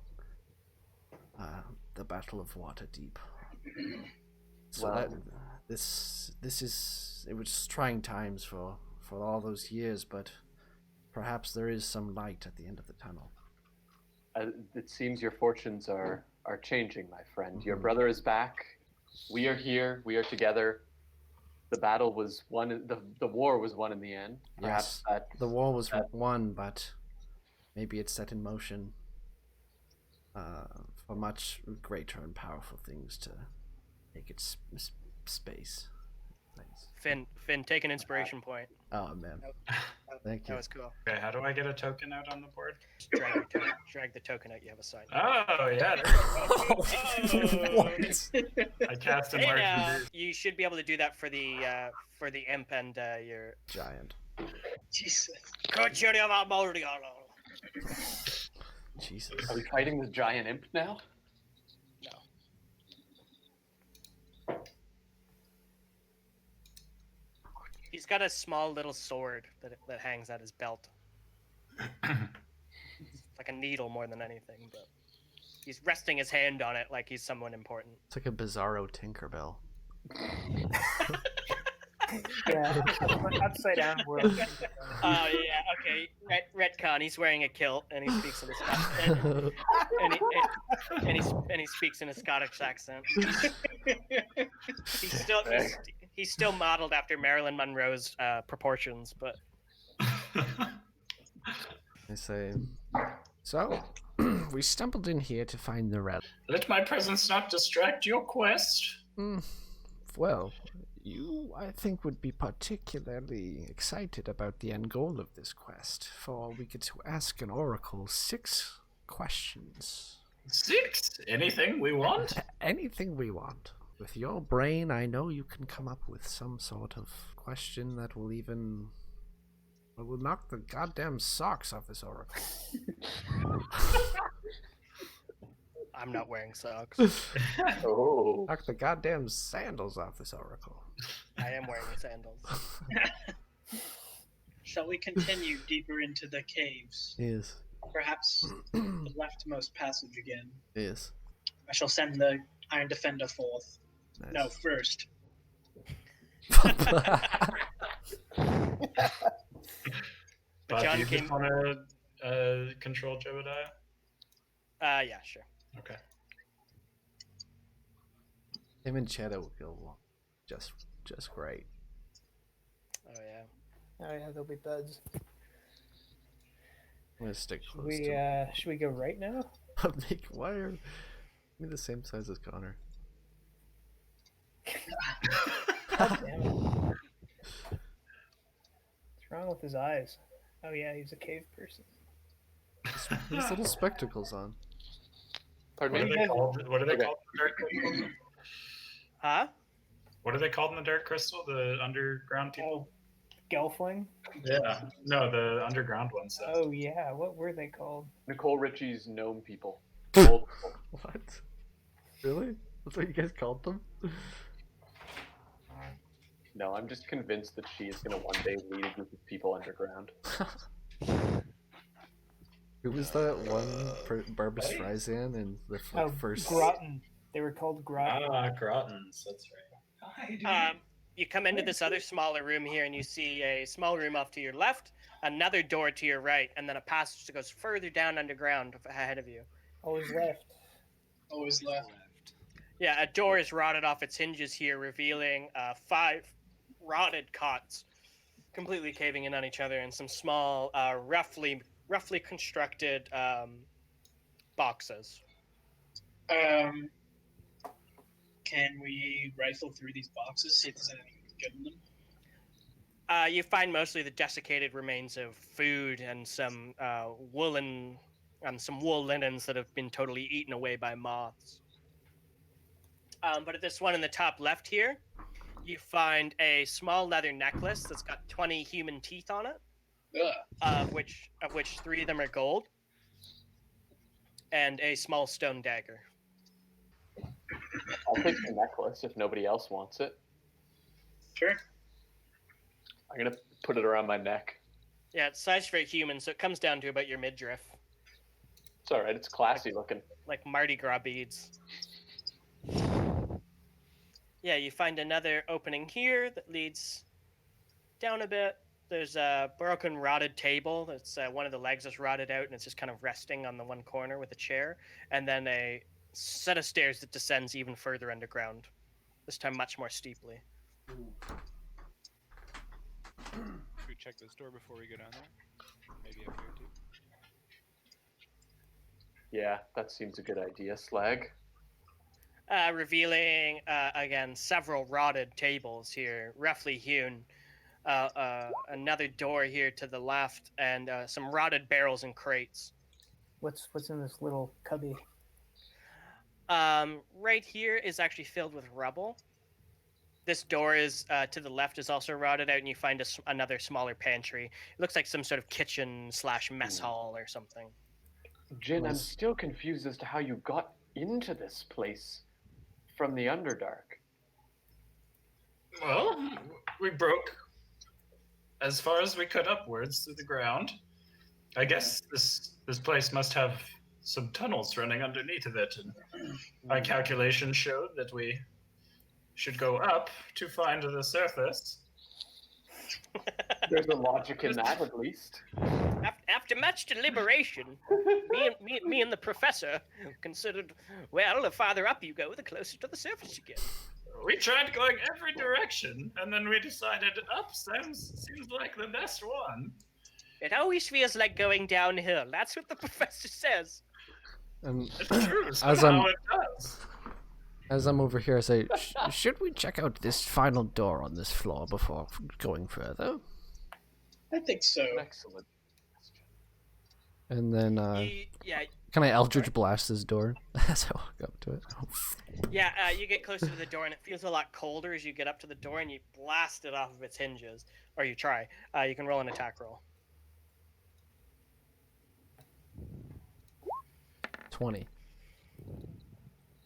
the Battle of Waterdeep. So Wow. that this is, it was trying times for all those years, but perhaps there is some light at the end of the tunnel. It seems your fortunes are changing, my friend. Your Mhm. brother is back. We are here. We are together. The battle was won. The war was won in the end. Perhaps Yes, the war was won, but maybe it's set in motion for much greater and powerful things to take its space. Thanks. Finn, take an inspiration point. Oh man, thank you. That was cool. Okay, how do I get a token out on the board? Just drag the token out. You have a sign. Oh, yeah. I cast a Hey, mark. you should be able to do that for the imp and your. Giant. Jesus. Jesus. Are we fighting this giant imp now? No. He's got a small little sword that hangs at his belt. It's like a needle more than anything, but he's resting his hand on it like he's someone important. It's like a bizarro Tinkerbell. Yeah. Upside down world. Oh yeah, okay. Retcon. He's wearing a kilt and he speaks in a Scottish and he speaks in a Scottish accent. He's still modeled after Marilyn Monroe's proportions, but I say, so, we stumbled in here to find the relic. Let my presence not distract your quest. Well, you, I think, would be particularly excited about the end goal of this quest, for we get to ask an oracle 6 questions. 6? Anything we want? Anything we want. With your brain, I know you can come up with some sort of question that will even... will knock the goddamn socks off this oracle. I'm not wearing socks. Oh. Knock the goddamn sandals off this oracle. I am wearing sandals. Shall we continue deeper into the caves? Yes. Perhaps the leftmost passage again. Yes. I shall send the Iron Defender forth. Nice. No, first. But John do you came- just want to control Jebediah? Yeah, sure. Okay. Him and Cheddar will get along just great. Oh yeah. Oh yeah, they'll be buds. I'm gonna stick Should close we to him. should we go right now? Why are we the same size as Connor? God damn it. What's wrong with his eyes? Oh yeah, he's a cave person. These little spectacles on. Pardon What are me? they called? What are they Okay. called in the Dark Crystal? Huh? What are they called in the Dark Crystal? The underground people? Oh, Gelfling? Yeah. No, the underground ones. Oh yeah, what were they called? Nicole Richie's gnome people. Old people. What? Really? That's what you guys called them? No, I'm just convinced that she is going to one day lead a group of people underground. Who was that one Barbara Streisand in the Oh, first? Groton. They were called Groton. Grottons. That's right. You come into this other smaller room here, and you see a small room off to your left, another door to your right, and then a passage that goes further down underground ahead of you. Always left. Always left. Yeah, a door is rotted off its hinges here, revealing 5 rotted cots, completely caving in on each other, and some small, roughly constructed boxes. Can we rifle through these boxes, see if there's anything good in them? You find mostly the desiccated remains of food and some wool linens that have been totally eaten away by moths. But at this one in the top left here, you find a small leather necklace that's got 20 human teeth on it, of which 3 of them are gold, and a small stone dagger. I'll take the necklace if nobody else wants it. Sure. I'm going to put it around my neck. Yeah, it's sized for a human, so it comes down to about your midriff, It's alright, it's classy looking. like Mardi Gras beads. Yeah, you find another opening here that leads down a bit. There's a broken, rotted table. That's one of the legs is rotted out, and it's just kind of resting on the one corner with a chair. And then a set of stairs that descends even further underground, this time much more steeply. Should we check this door before we go down there? Maybe up here too. Yeah, that seems a good idea, Slag. Revealing, again, several rotted tables here, roughly hewn. Another door here to the left, and some rotted barrels and crates. What's in this little cubby? Right here is actually filled with rubble. This door is to the left is also rotted out, and you find another smaller pantry. It looks like some sort of kitchen/mess hall or something. Jin, I'm Nice. still confused as to how you got into this place from the Underdark. Well, we broke as far as we could upwards through the ground. I guess this place must have some tunnels running underneath of it, and my calculations showed that we should go up to find the surface. There's a logic in that, at least. After much deliberation, me and the professor considered, well, the farther up you go, the closer to the surface you get. We tried going every direction, and then we decided up seems like the best one. It always feels like going downhill. That's what the professor says. And It's true. as Somehow I'm it does. as I'm over here, I say, should we check out this final door on this floor before going further? I think so. Excellent. And then, Yeah, can I Eldritch Blast this door as I walk up to it? yeah. You get closer to the door, and it feels a lot colder as you get up to the door, and you blast it off of its hinges, or you try. You can roll an attack roll. 20.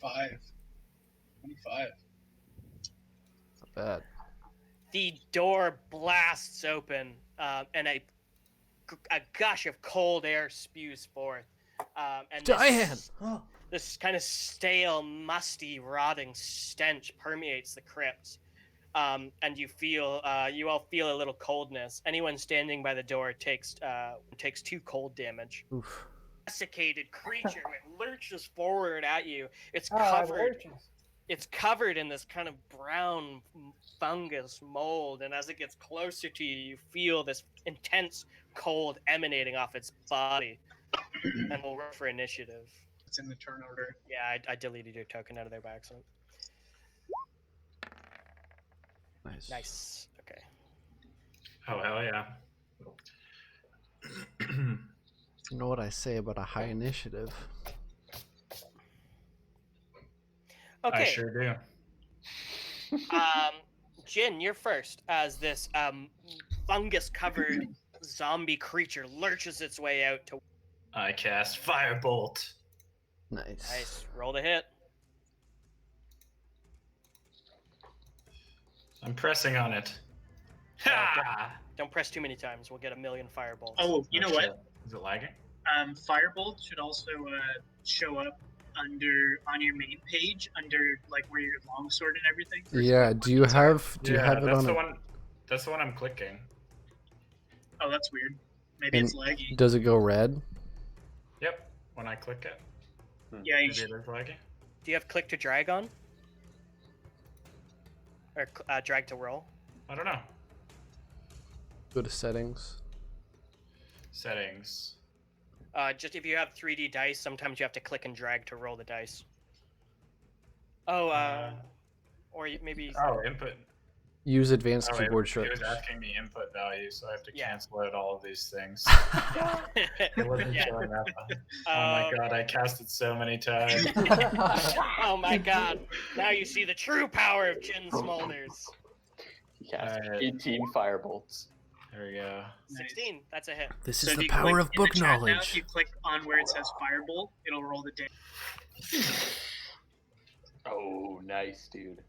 5. 25. Not bad. The door blasts open, and a gush of cold air spews forth. And Diane! this kind of stale, musty, rotting stench permeates the crypt. And you all feel a little coldness. Anyone standing by the door takes 2 cold damage. Oof. Desiccated creature, it lurches forward at you. It's Oh, covered. It's covered in this kind of brown fungus mold, and as it gets closer to you, you feel this intense cold emanating off its body. And we'll roll for initiative. It's in the turn order. Yeah, I deleted your token out of there by accident. Nice. Nice. Okay. Oh, hell yeah. You know what I say about a high initiative? Okay. I sure do. Jin, you're first as this fungus-covered zombie creature lurches its way out to. I cast Firebolt. Nice. Nice. Roll the hit. I'm pressing on it. Ha! Don't press too many times. We'll get a million firebolts. Oh, you know what? shit. Is it lagging? Firebolt should also show up on your main page under like where your longsword and everything. Yeah, do you have it that's on the a, one. That's the one I'm clicking. Oh, that's weird. Maybe it's laggy. does it go red? Yep. When I click it, Yeah, you maybe should. it is lagging. Do you have click to drag on? Or drag to roll? I don't know. Go to settings. Settings. Just if you have 3D dice, sometimes you have to click and drag to roll the dice. Oh, or maybe. Oh, input. Use advanced Oh, keyboard it shortcuts. was asking me input value, so I have to Yeah. cancel out all of these things. It wasn't Yeah. showing up. Oh my god, I cast it so many times. Oh my god. Now you see the true power of Jin Smolders. He cast Alright. 18 firebolts. There we go. 16. That's a hit. This So is if the you power click of in the book chat now, knowledge. if you click on where it says Firebolt, it'll roll the damage. Oh, nice, dude.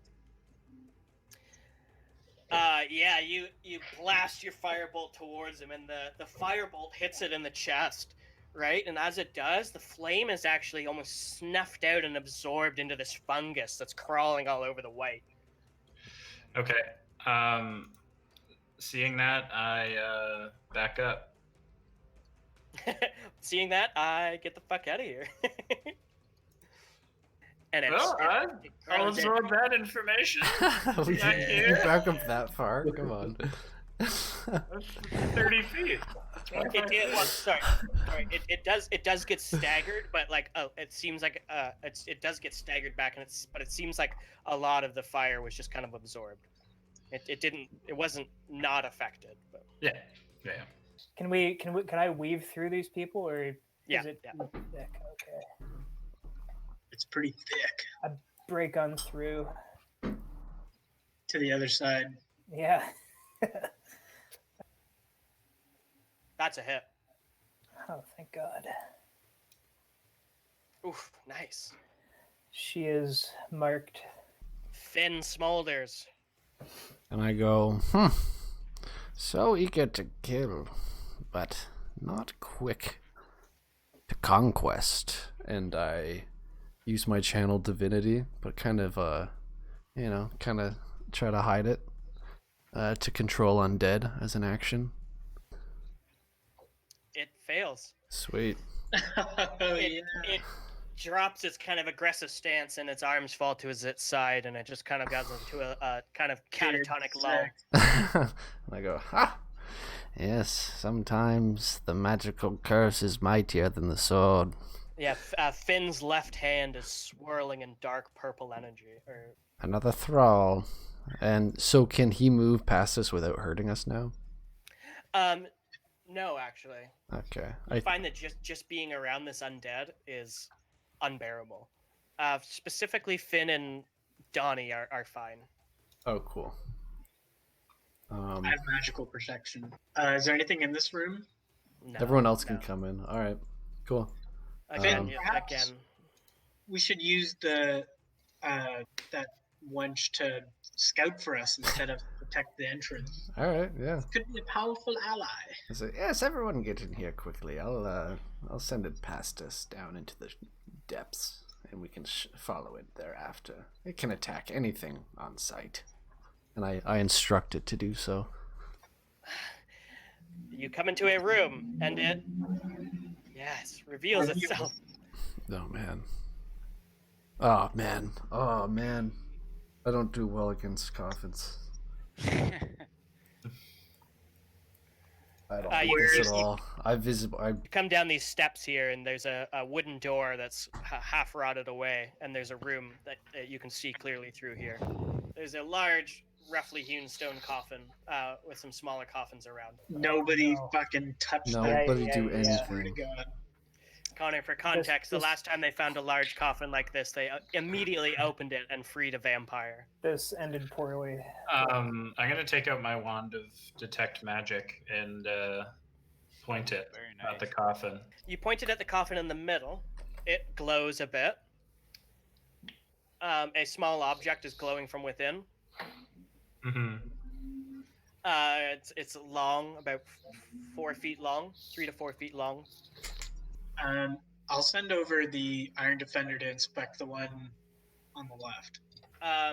Yeah, you blast your firebolt towards him, and the firebolt hits it in the chest, right? And as it does, the flame is actually almost snuffed out and absorbed into this fungus that's crawling all over the white. Okay. Seeing that, I back up. Seeing that, I get the fuck out of here. And Well, I'll grows in. absorb that information. We Back you here. back up that far? Come on. That's 30 feet. Sorry. It does get staggered, but like it seems like it does get staggered back, and it seems like a lot of the fire was just kind of absorbed. It wasn't not affected, but Yeah. Can I weave through these people, or yeah, is it yeah. thick? Okay. It's pretty thick Break on through. to the other side. Yeah. That's a hit. Oh, thank God. Oof, nice. She is marked. Finn Smolders. And I go, so eager to kill, but not quick to conquest. And I use my channel divinity, but kind of try to hide it to control undead as an action. It fails. Sweet. It drops its kind of aggressive stance, and its arms fall to its side, and it just kind of goes into a kind of catatonic lull. And I go, ha! Yes, sometimes the magical curse is mightier than the sword. Yeah, Finn's left hand is swirling in dark purple energy. Another thrall. And so can he move past us without hurting us now? No, actually. Okay. I find that just being around this undead is unbearable. Specifically, Finn and Donnie are fine. Oh, cool. I have magical protection. Is there anything in this room? No, Everyone else can no. come in. All right. Cool. Again, Perhaps- again. We should use the that wench to scout for us instead of protect the entrance. All right. Yeah. Could be a powerful ally. I say, yes, everyone get in here quickly. I'll send it past us down into the depths, and we can follow it thereafter. It can attack anything on sight, and I instruct it to do so. You come into a room, and it, yes, reveals itself. Oh man. Oh man. Oh man. I don't do well against coffins. I don't like this at all. You come down these steps here, and there's a wooden door that's half rotted away, and there's a room that you can see clearly through here. There's a large, roughly hewn stone coffin with some smaller coffins around. Nobody no. fucking touch that. Nobody do yeah. Swear anything. to God. Connor, for context, the this- last time they found a large coffin like this, they immediately opened it and freed a vampire. This ended poorly. I'm gonna take out my wand of detect magic and point it Very at the nice. coffin. You pointed at the coffin in the middle. It glows a bit. A small object is glowing from within. Mm-hmm. It's long, about 4 feet long, 3 to 4 feet long. I'll send over the Iron Defender to inspect the one on the left.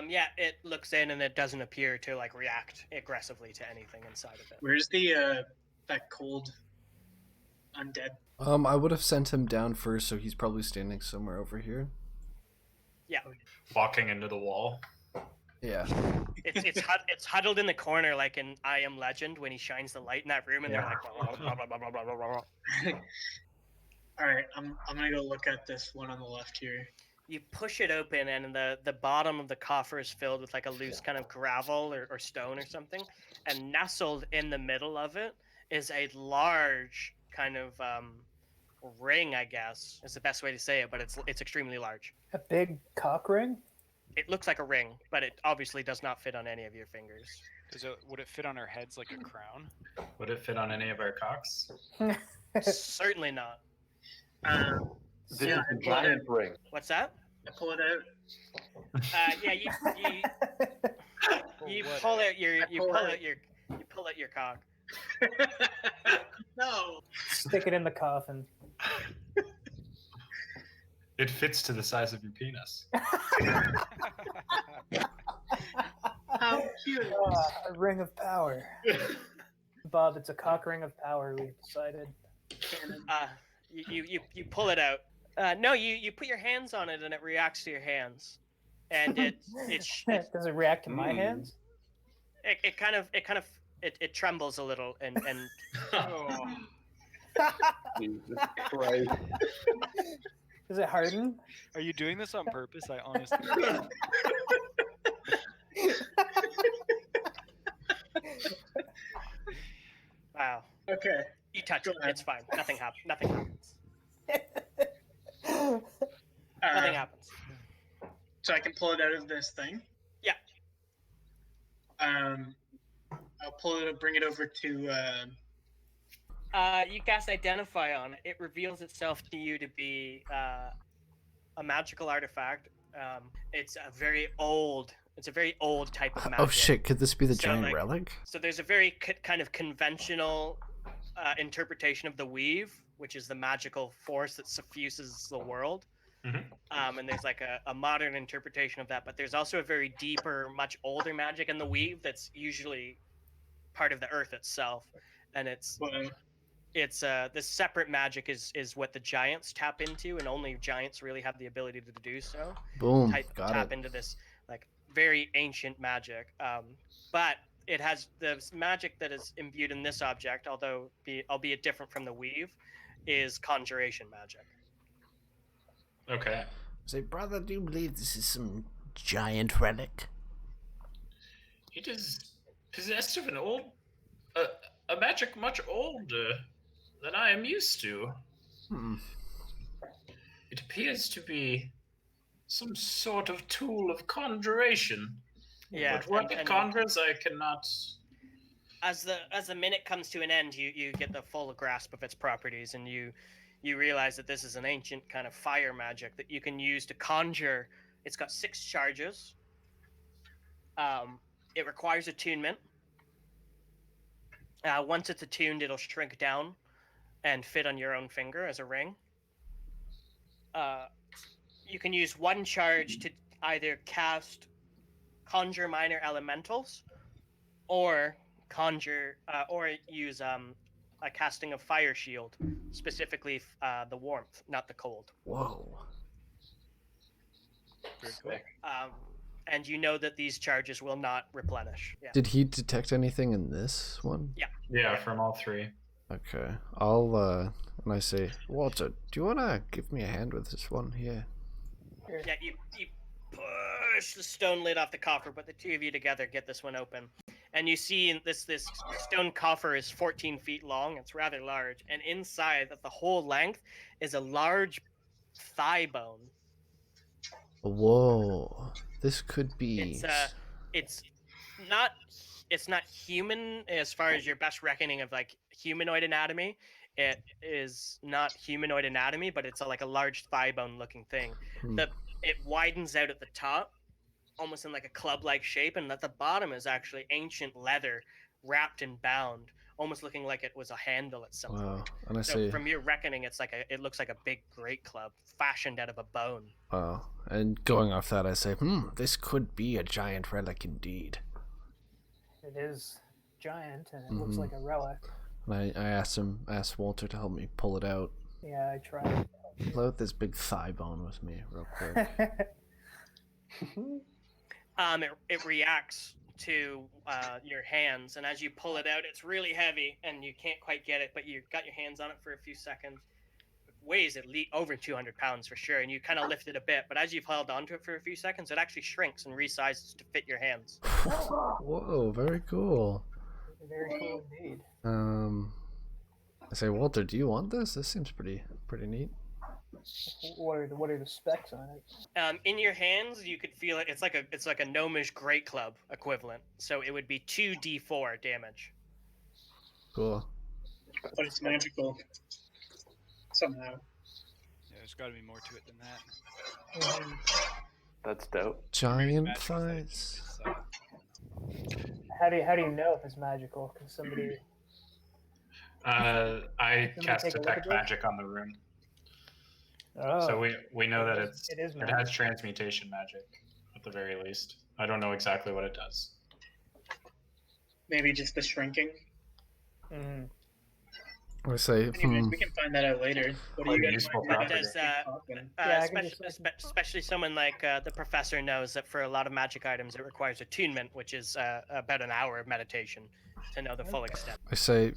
Yeah, it looks in and it doesn't appear to like react aggressively to anything inside of it. Where's the that cold undead? I would have sent him down first, so he's probably standing somewhere over here. Yeah, Walking into the wall. Yeah. it's huddled in the corner like in I Am Legend when he shines the light in that room, and they're like blah, blah, blah, blah, blah, blah, blah, blah. All right, I'm gonna go look at this one on the left here. You push it open, and the bottom of the coffer is filled with like a loose kind of gravel or stone or something. And nestled in the middle of it is a large kind of ring, I guess is the best way to say it, but it's extremely large. A big cock ring? It looks like a ring, but it obviously does not fit on any of your fingers. Would it fit on our heads like a crown? Would it fit on any of our cocks? Certainly not. This Yeah, is the giant ring. What's that? I pull it out. Yeah, you What? pull out your I you pull pull out- out your cock. No. Stick it in the coffin. It fits to the size of your penis. How cute. A ring of power. Bob, it's a cock ring of power, we've decided. You pull it out. No, you put your hands on it and it reacts to your hands, and it Does it react to my Mm. hands? it trembles a little and Oh, Jesus Christ. Does it harden? are you doing this on purpose? I honestly. wow. Okay. You touch Go it. ahead. It's fine. Nothing happens. Nothing happens. Uh, Nothing happens. So I can pull it out of this thing. Yeah. I'll pull it, bring it over to. You cast Identify on it. It reveals itself to you to be a magical artifact. It's a very old type of magic. Oh shit! Could this be the So, giant like- relic? So there's a very kind of conventional interpretation of the weave, which is the magical force that suffuses the world. Mhm. And there's like a modern interpretation of that, but there's also a very deeper, much older magic in the weave that's usually part of the earth itself, and it's this separate magic is what the giants tap into, and only giants really have the ability to do so. Boom. Tap Got tap it. into this like very ancient magic. But it has the magic that is imbued in this object, albeit different from the weave, is conjuration magic. Okay. Say, brother, do you believe this is some giant relic? It is possessed of an old, a magic much older than I am used to. Hmm. It appears to be some sort of tool of conjuration. Yeah, But what it conjures, I cannot. As the minute comes to an end, you get the full grasp of its properties, and you realize that this is an ancient kind of fire magic that you can use to conjure. It's got 6 charges. It requires attunement. Once it's attuned, it'll shrink down and fit on your own finger as a ring. You can use 1 charge to either conjure minor elementals, or use a casting of fire shield, specifically the warmth, not the cold. Whoa. Very cool. And you know that these charges will not replenish. Yeah. Did he detect anything in this one? Yeah, from all 3. Okay. I'll, and I say, Walter, do you want to give me a hand with this one here? Yeah, you push the stone lid off the coffer, but the 2 of you together get this one open. And you see this stone coffer is 14 feet long. It's rather large. And inside, at the whole length, is a large thigh bone. Whoa. This could be... It's not human as far as your best reckoning of like humanoid anatomy. It is not humanoid anatomy, but it's like a large thigh bone looking thing. It widens out at the top, almost in like a club-like shape, and at the bottom is actually ancient leather wrapped and bound, almost looking like it was a handle at some point. And I So say, from your reckoning, it looks like a big great club fashioned out of a bone. wow. And going off that, I say, this could be a giant relic indeed. It is giant, and it looks like a relic. And I asked Walter to help me pull it out. Yeah, I tried. Pull out this big thigh bone with me real quick. It reacts to your hands, and as you pull it out, it's really heavy, and you can't quite get it, but you got your hands on it for a few seconds. It weighs at least over 200 pounds for sure, and you kind of lift it a bit, but as you've held onto it for a few seconds, it actually shrinks and resizes to fit your hands. Whoa, very cool. Very cool indeed. I say, Walter, do you want this? This seems pretty neat. What are the specs on it? In your hands, you could feel it. It's like a gnomish great club equivalent. So it would be 2d4 damage. Cool. But it's magical. Somehow. Yeah, there's got to be more to it than that. That's dope. Giant Magic is that it thighs. is, How do you know if it's magical? Can somebody? I Somebody cast take a look detect at this? magic on the room, Oh, so we know that it is it magic. has transmutation magic at the very least. I don't know exactly what it does. Maybe just the shrinking. Mhm. I say, Anyways, we can find that out later. What do you Quite a guys useful want to do? property. Does Yeah, I can especially someone like the professor knows that for a lot of magic items, it requires attunement, which is about an hour of meditation to know the full extent. I say,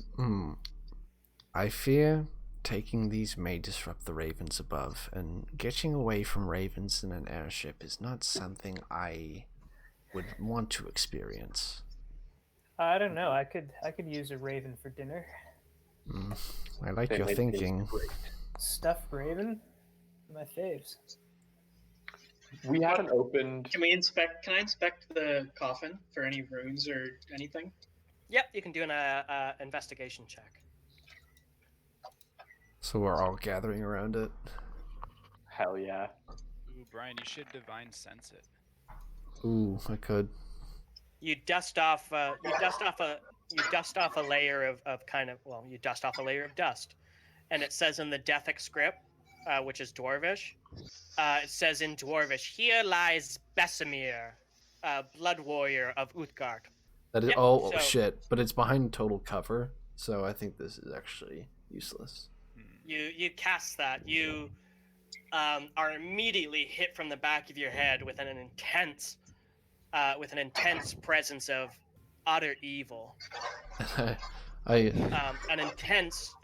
I fear taking these may disrupt the ravens above, and getting away from ravens in an airship is not something I would want to experience. I don't know. I could use a raven for dinner. I like They your taste thinking. great. Stuffed raven, my faves. We haven't opened. Can I inspect the coffin for any runes or anything? Yep, you can do an investigation check. So we're all gathering around it. Hell yeah. Ooh, Brian, you should divine sense it. Ooh, I could. You dust off a layer of dust, and it says in the Dethic script, which is Dwarvish, it says in Dwarvish, "Here lies Besimir, blood warrior of Uthgart." That is, Yep, so- shit! But it's behind total cover, so I think this is actually useless. You cast that. You are immediately hit from the back of your head with an intense presence of utter evil. I An intense,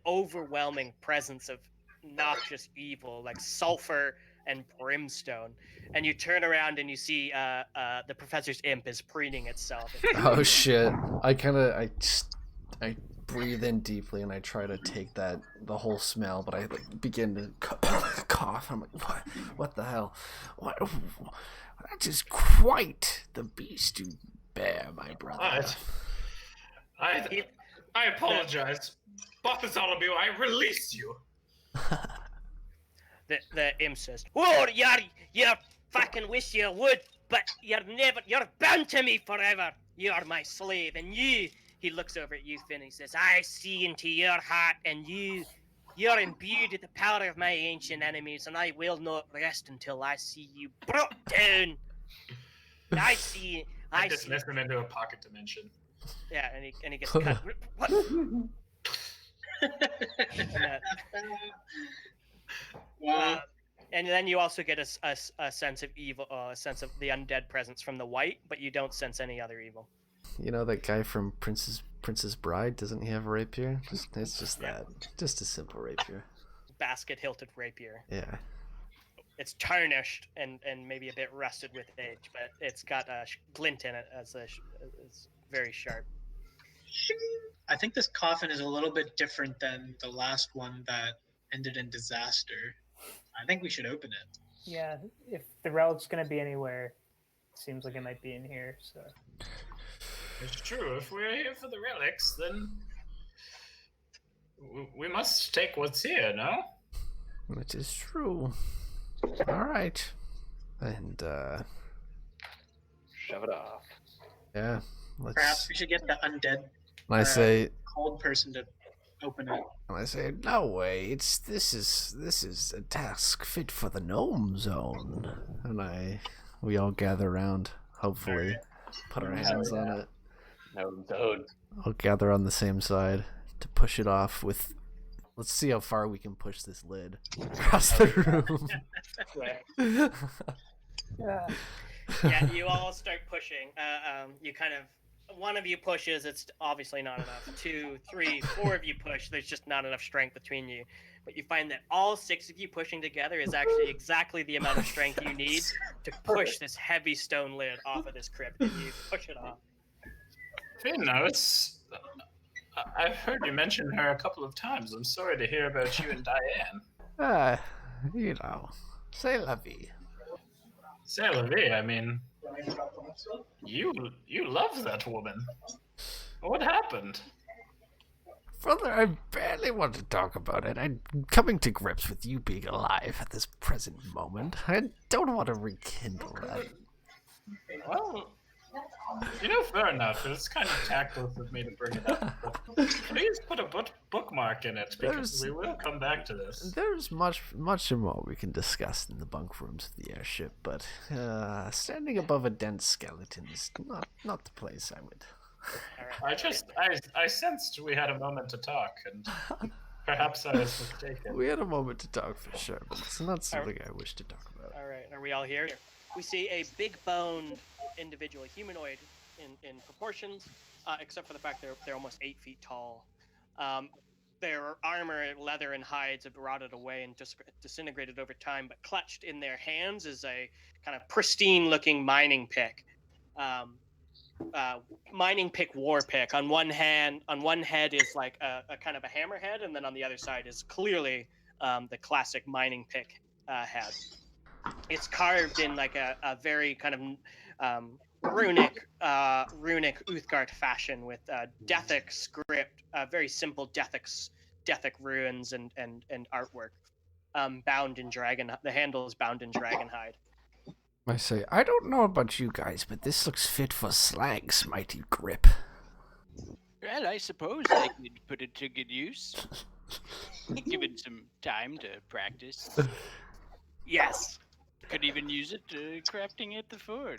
overwhelming presence of noxious evil, like sulfur and brimstone. And you turn around and you see the professor's imp is preening itself. oh shit! I breathe in deeply and I try to take the whole smell, but I begin to cough. I'm like, what the hell? What? That is quite the beast you bear, my brother. I apologize. Bartholomew, I release you. The imp says, "Oh, you fucking wish you would, but you're bound to me forever. You're my slave, and you." He looks over at you, Finn, and he says, "I see into your heart, and you're imbued with the power of my ancient enemies, and I will not rest until I see you brought down." I dismiss him into a pocket dimension. Yeah, and he gets cut. What? Wow. And then you also get a sense of evil, a sense of the undead presence from the white, but you don't sense any other evil. You know that guy from Princess Bride? Doesn't he have a rapier? It's just that. Just a simple rapier. Basket hilted rapier. Yeah. It's tarnished and maybe a bit rusted with age, but it's got a glint in it it's very sharp. I think this coffin is a little bit different than the last one that ended in disaster. I think we should open it. Yeah, if the relic's going to be anywhere, it seems like it might be in here. So It's true. If we're here for the relics, then we must take what's here, no? It is true. All right. And Shove it off. yeah, let's. Perhaps we should get the undead I say. cold person to open it. And I say, no way. This is a task fit for the gnome zone. And we all gather around. Hopefully, put our hands on it. No zone. I'll gather on the same side to push it off with. Let's see how far we can push this lid across the room. Yeah, you all start pushing. You kind of. One of you pushes, it's obviously not enough. 2, 3, 4 of you push, there's just not enough strength between you. But you find that all 6 of you pushing together is actually exactly the amount of strength you need to push this heavy stone lid off of this crypt, and you push it off. Finn, I've heard you mention her a couple of times. I'm sorry to hear about you and Diane. You know, c'est la vie. C'est la vie, I mean, you love that woman. What happened? Brother, I barely want to talk about it. I'm coming to grips with you being alive at this present moment. I don't want to rekindle that. Well, fair enough. It's kind of tactless of me to bring it up. But please put a bookmark in it, because we will come back to this. There's much more we can discuss in the bunk rooms of the airship, but standing above a dense skeleton is not the place I would. I sensed we had a moment to talk, and perhaps I was mistaken. We had a moment to talk for sure, but it's not something I wish to talk about. All right, are we all here? We see a big-boned individual, humanoid in proportions, except for the fact they're almost 8 feet tall. Their armor, leather, and hides have rotted away and just disintegrated over time, but clutched in their hands is a kind of pristine-looking mining pick. Mining pick, war pick. On one head is like a kind of a hammerhead, and then on the other side is clearly the classic mining pick head. It's carved in like a very kind of runic Uthgart fashion with Dethic script, very simple Dethic runes and artwork. Bound in the handle is bound in dragon hide. I say, I don't know about you guys, but this looks fit for Slag's mighty grip. Well, I suppose I could put it to good use. Given some time to practice. Yes. Could even use it crafting at the fort.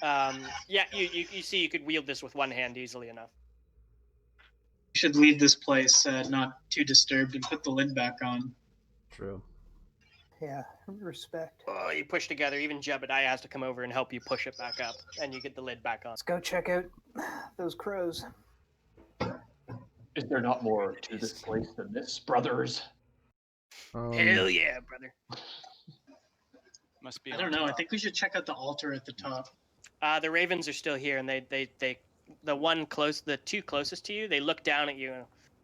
Yeah, you see you could wield this with one hand easily enough. We should leave this place not too disturbed and put the lid back on. True. Yeah, respect. Oh, you push together. Even Jebediah has to come over and help you push it back up, and you get the lid back on. Let's go check out those crows. Is there not more to this place than this, brothers? Hell yeah, brother. Must be. I on don't know. I top. think we should check out the altar at the top. The ravens are still here, and they the two closest to you, they look down at you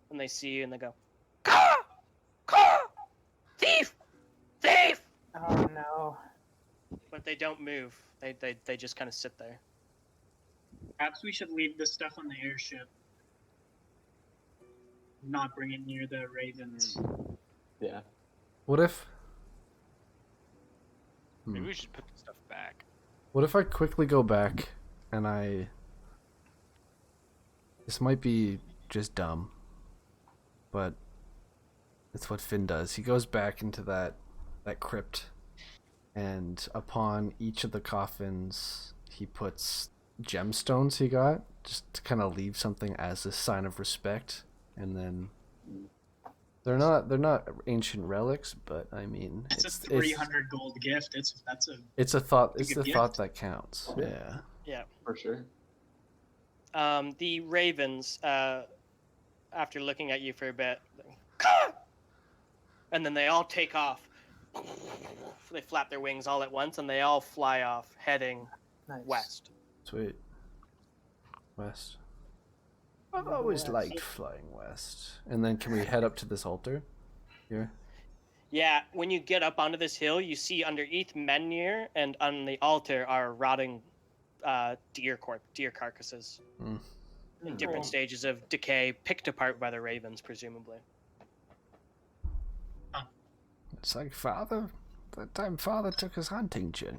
and they see you and they go, "Caw! Caw! Thief! Thief!" Oh no. But they don't move. They just kind of sit there. Perhaps we should leave the stuff on the airship. Not bring it near the ravens. Yeah. What if? Maybe we should put the stuff back. What if I quickly go back and I... This might be just dumb, but it's what Finn does. He goes back into that crypt, and upon each of the coffins, he puts gemstones he got, just to kind of leave something as a sign of respect. And then they're not ancient relics, but I mean, It's a 300 gold gift. it's a thought. It's It's a the good thought gift. that counts. Yeah. Yeah. For sure. The ravens, after looking at you for a bit, "Caw!" and then they all take off. They flap their wings all at once, and they all fly off, heading Nice. west. Sweet. West. I've always liked flying west. And then can we head up to this altar here? Yeah, when you get up onto this hill, you see underneath Menhir and on the altar are rotting deer carcasses in different Cool. stages of decay, picked apart by the ravens, presumably. It's like that time father took us hunting, Jin.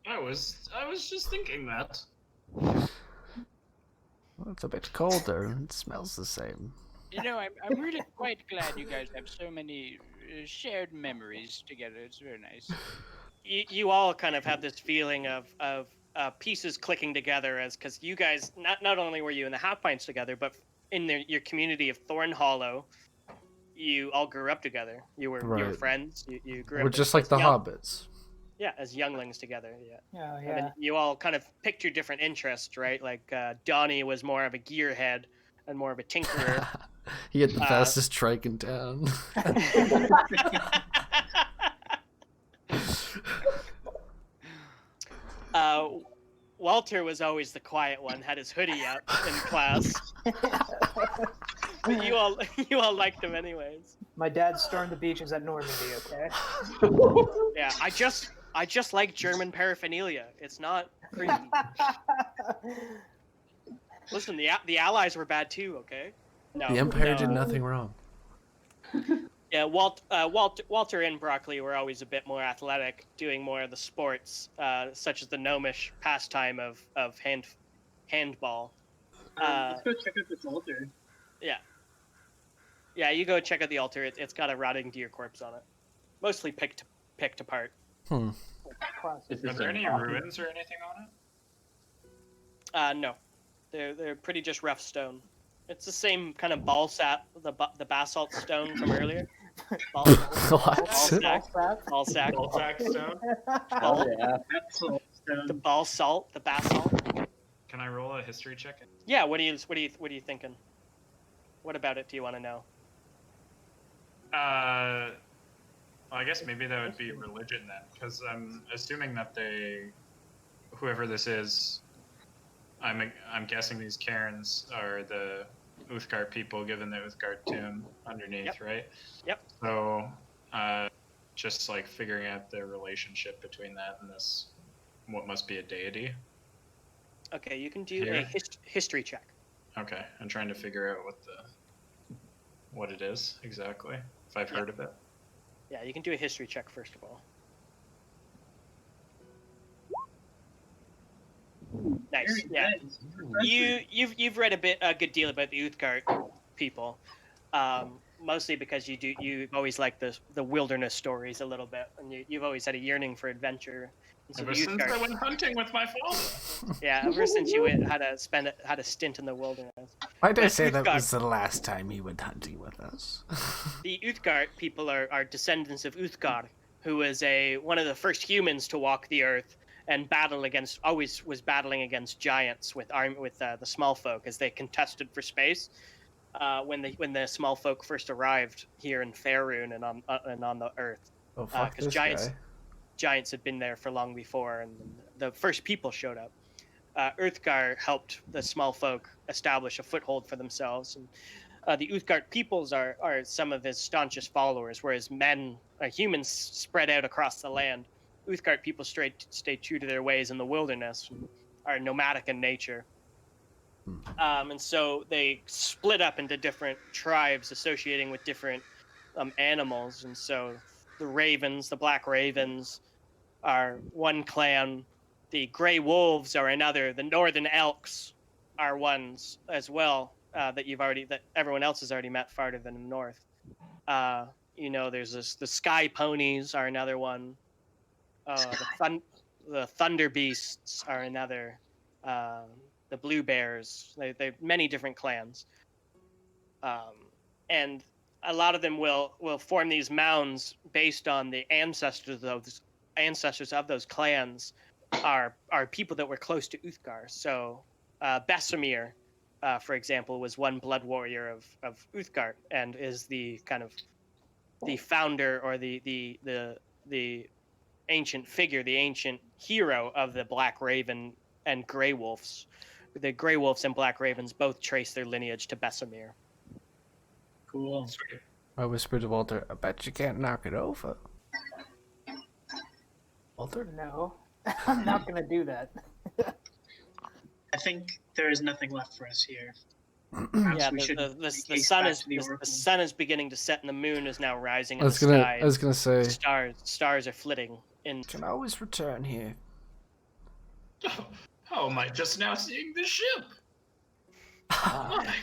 I was just thinking that. Well, it's a bit colder. It smells the same. You know, I'm really quite glad you guys have so many shared memories together. It's very nice. You all kind of have this feeling of pieces clicking together, as because you guys not only were you in the Half-Pints together, but in your community of Thorn Hollow, you all grew up together. You were Right. friends. You grew We're up just as like the young- hobbits. Yeah, as younglings together. Yeah. Yeah, And yeah. then you all kind of picked your different interests, right? Like Donnie was more of a gearhead and more of a tinkerer. He had the fastest trike in town. Walter was always the quiet one, had his hoodie up in class. But you all liked him anyways. My dad stormed the beaches at Normandy, okay? Yeah, I just like German paraphernalia. It's not crazy. Listen, the Allies were bad too, okay? No, The Empire no, did nothing wrong. Yeah, Walter and Broccoli were always a bit more athletic, doing more of the sports, such as the gnomish pastime of handball. Let's go check out this altar. Yeah, you go check out the altar. It's got a rotting deer corpse on it, mostly picked apart. Is Are this there an any awesome- ruins or anything on it? No, they're pretty just rough stone. It's the same kind of the basalt stone from earlier. Ball What? sack. Ball sack stone. Hell yeah. That's all stone. The basalt. Can I roll a history check? Yeah. What are you thinking? What about it do you want to know? Well, I guess maybe that would be religion then, because I'm assuming that whoever this is, I'm guessing these Cairns are the Uthgart people, given the Uthgart tomb underneath, Yep. right? Yep. So, just like figuring out the relationship between that and this, what must be a deity. Okay, you can do a Here. history check. Okay, I'm trying to figure out what it is exactly, if I've heard of it. Yeah, you can do a history check first of all. Nice. Very Yeah. good. You've read a good deal about the Uthgart people, mostly because you've always liked the wilderness stories a little bit, and you've always had a yearning for adventure. And so Ever the since I Uthgart, went hunting with my father. yeah, ever since you had a stint in the wilderness. Might I The say that Uthgart- was the last time he went hunting with us? The Uthgart people are descendants of Uthgar, who was one of the first humans to walk the earth and always was battling against giants with the small folk as they contested for space. When the small folk first arrived here in Faerun and on the earth, Oh, fuck because this guy. giants had been there for long before, and the first people showed up. Uthgar helped the small folk establish a foothold for themselves, and the Uthgart peoples are some of his staunchest followers, whereas humans spread out across the land. Uthgart people stay true to their ways in the wilderness, and are nomadic in nature. And so they split up into different tribes associating with different animals. And so the Black Ravens, are one clan. The Grey Wolves are another. The Northern Elks are ones as well that everyone else has already met farther than the north. There's the Sky Ponies are another one. The Thunder Beasts are another. The Blue Bears. They're many different clans, and a lot of them will form these mounds based on the ancestors of those clans are people that were close to Uthgar. So Besamir, for example, was one blood warrior of Uthgar and is the kind of the founder or the ancient figure, the ancient hero of the Black Raven and Grey Wolves. The Grey Wolves and Black Ravens both trace their lineage to Besamir. Cool. Sweet. I whispered to Walter, I bet you can't knock it over. Walter? No, I'm not gonna do that. I think there is nothing left for us here. Perhaps Yeah, we should the make haste sun back is to the the Oracle. sun is beginning to set and the moon is now rising in I the sky. was gonna say, Stars are flitting in. can always return here. How am I just now seeing the ship? Why?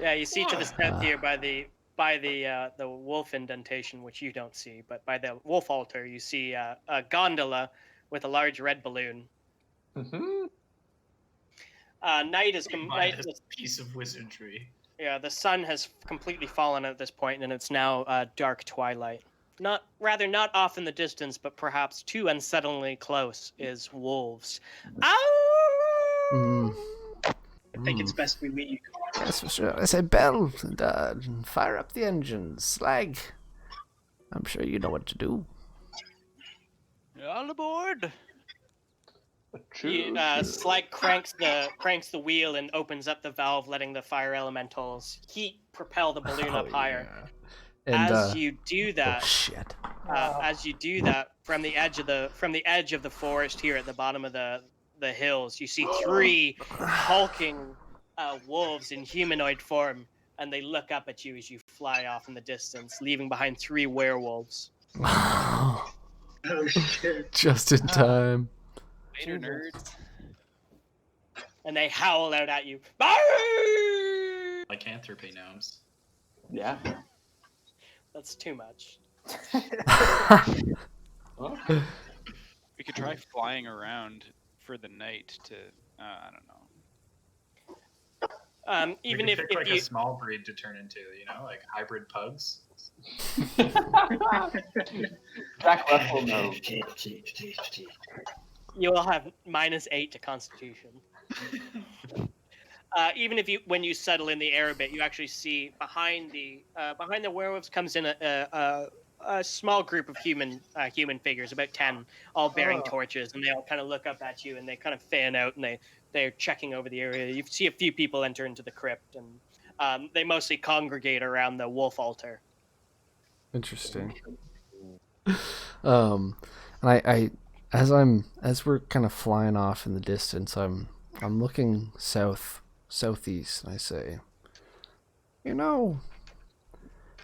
Yeah, you see to the south here Ah. by the wolf indentation, which you don't see, but by the wolf altar, you see a gondola with a large red balloon. Mhm. Night is By this piece of wizardry. yeah. The sun has completely fallen at this point, and it's now dark twilight. Not off in the distance, but perhaps too unsettlingly close is wolves. Ow! Mm. I think it's best we leave. Yes, for sure. I say bell and fire up the engines. Slag. I'm sure you know what to do. All aboard! Slag cranks the wheel and opens up the valve, letting the fire elementals heat propel the balloon up higher. Yeah. And, As you do that, oh shit. from the edge of the forest here at the bottom of the hills, you see three hulking wolves in humanoid form, and they look up at you as you fly off in the distance, leaving behind three werewolves. Oh shit. Just in time. Later, Jesus. nerds. And they howl out at you. Lycanthropy gnomes. Yeah. That's too much. Well, We could try flying around for the night to, I don't know. We Even could if pick like you a small breed to turn into, like hybrid pugs. Jack Russell knows. you will have -8 to Constitution. Even if when you settle in the air a bit, you actually see behind the werewolves comes in a small group of human figures, about 10, all bearing torches, and they all kind of look up at you and they kind of fan out and they're checking over the area. You see a few people enter into the crypt, and they mostly congregate around the wolf altar. Interesting. And I as we're kind of flying off in the distance, I'm looking southeast, and I say,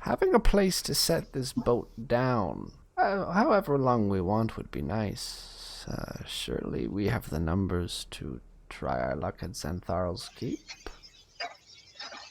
having a place to set this boat down, however long we want, would be nice. Surely we have the numbers to try our luck at Xantharl's Keep.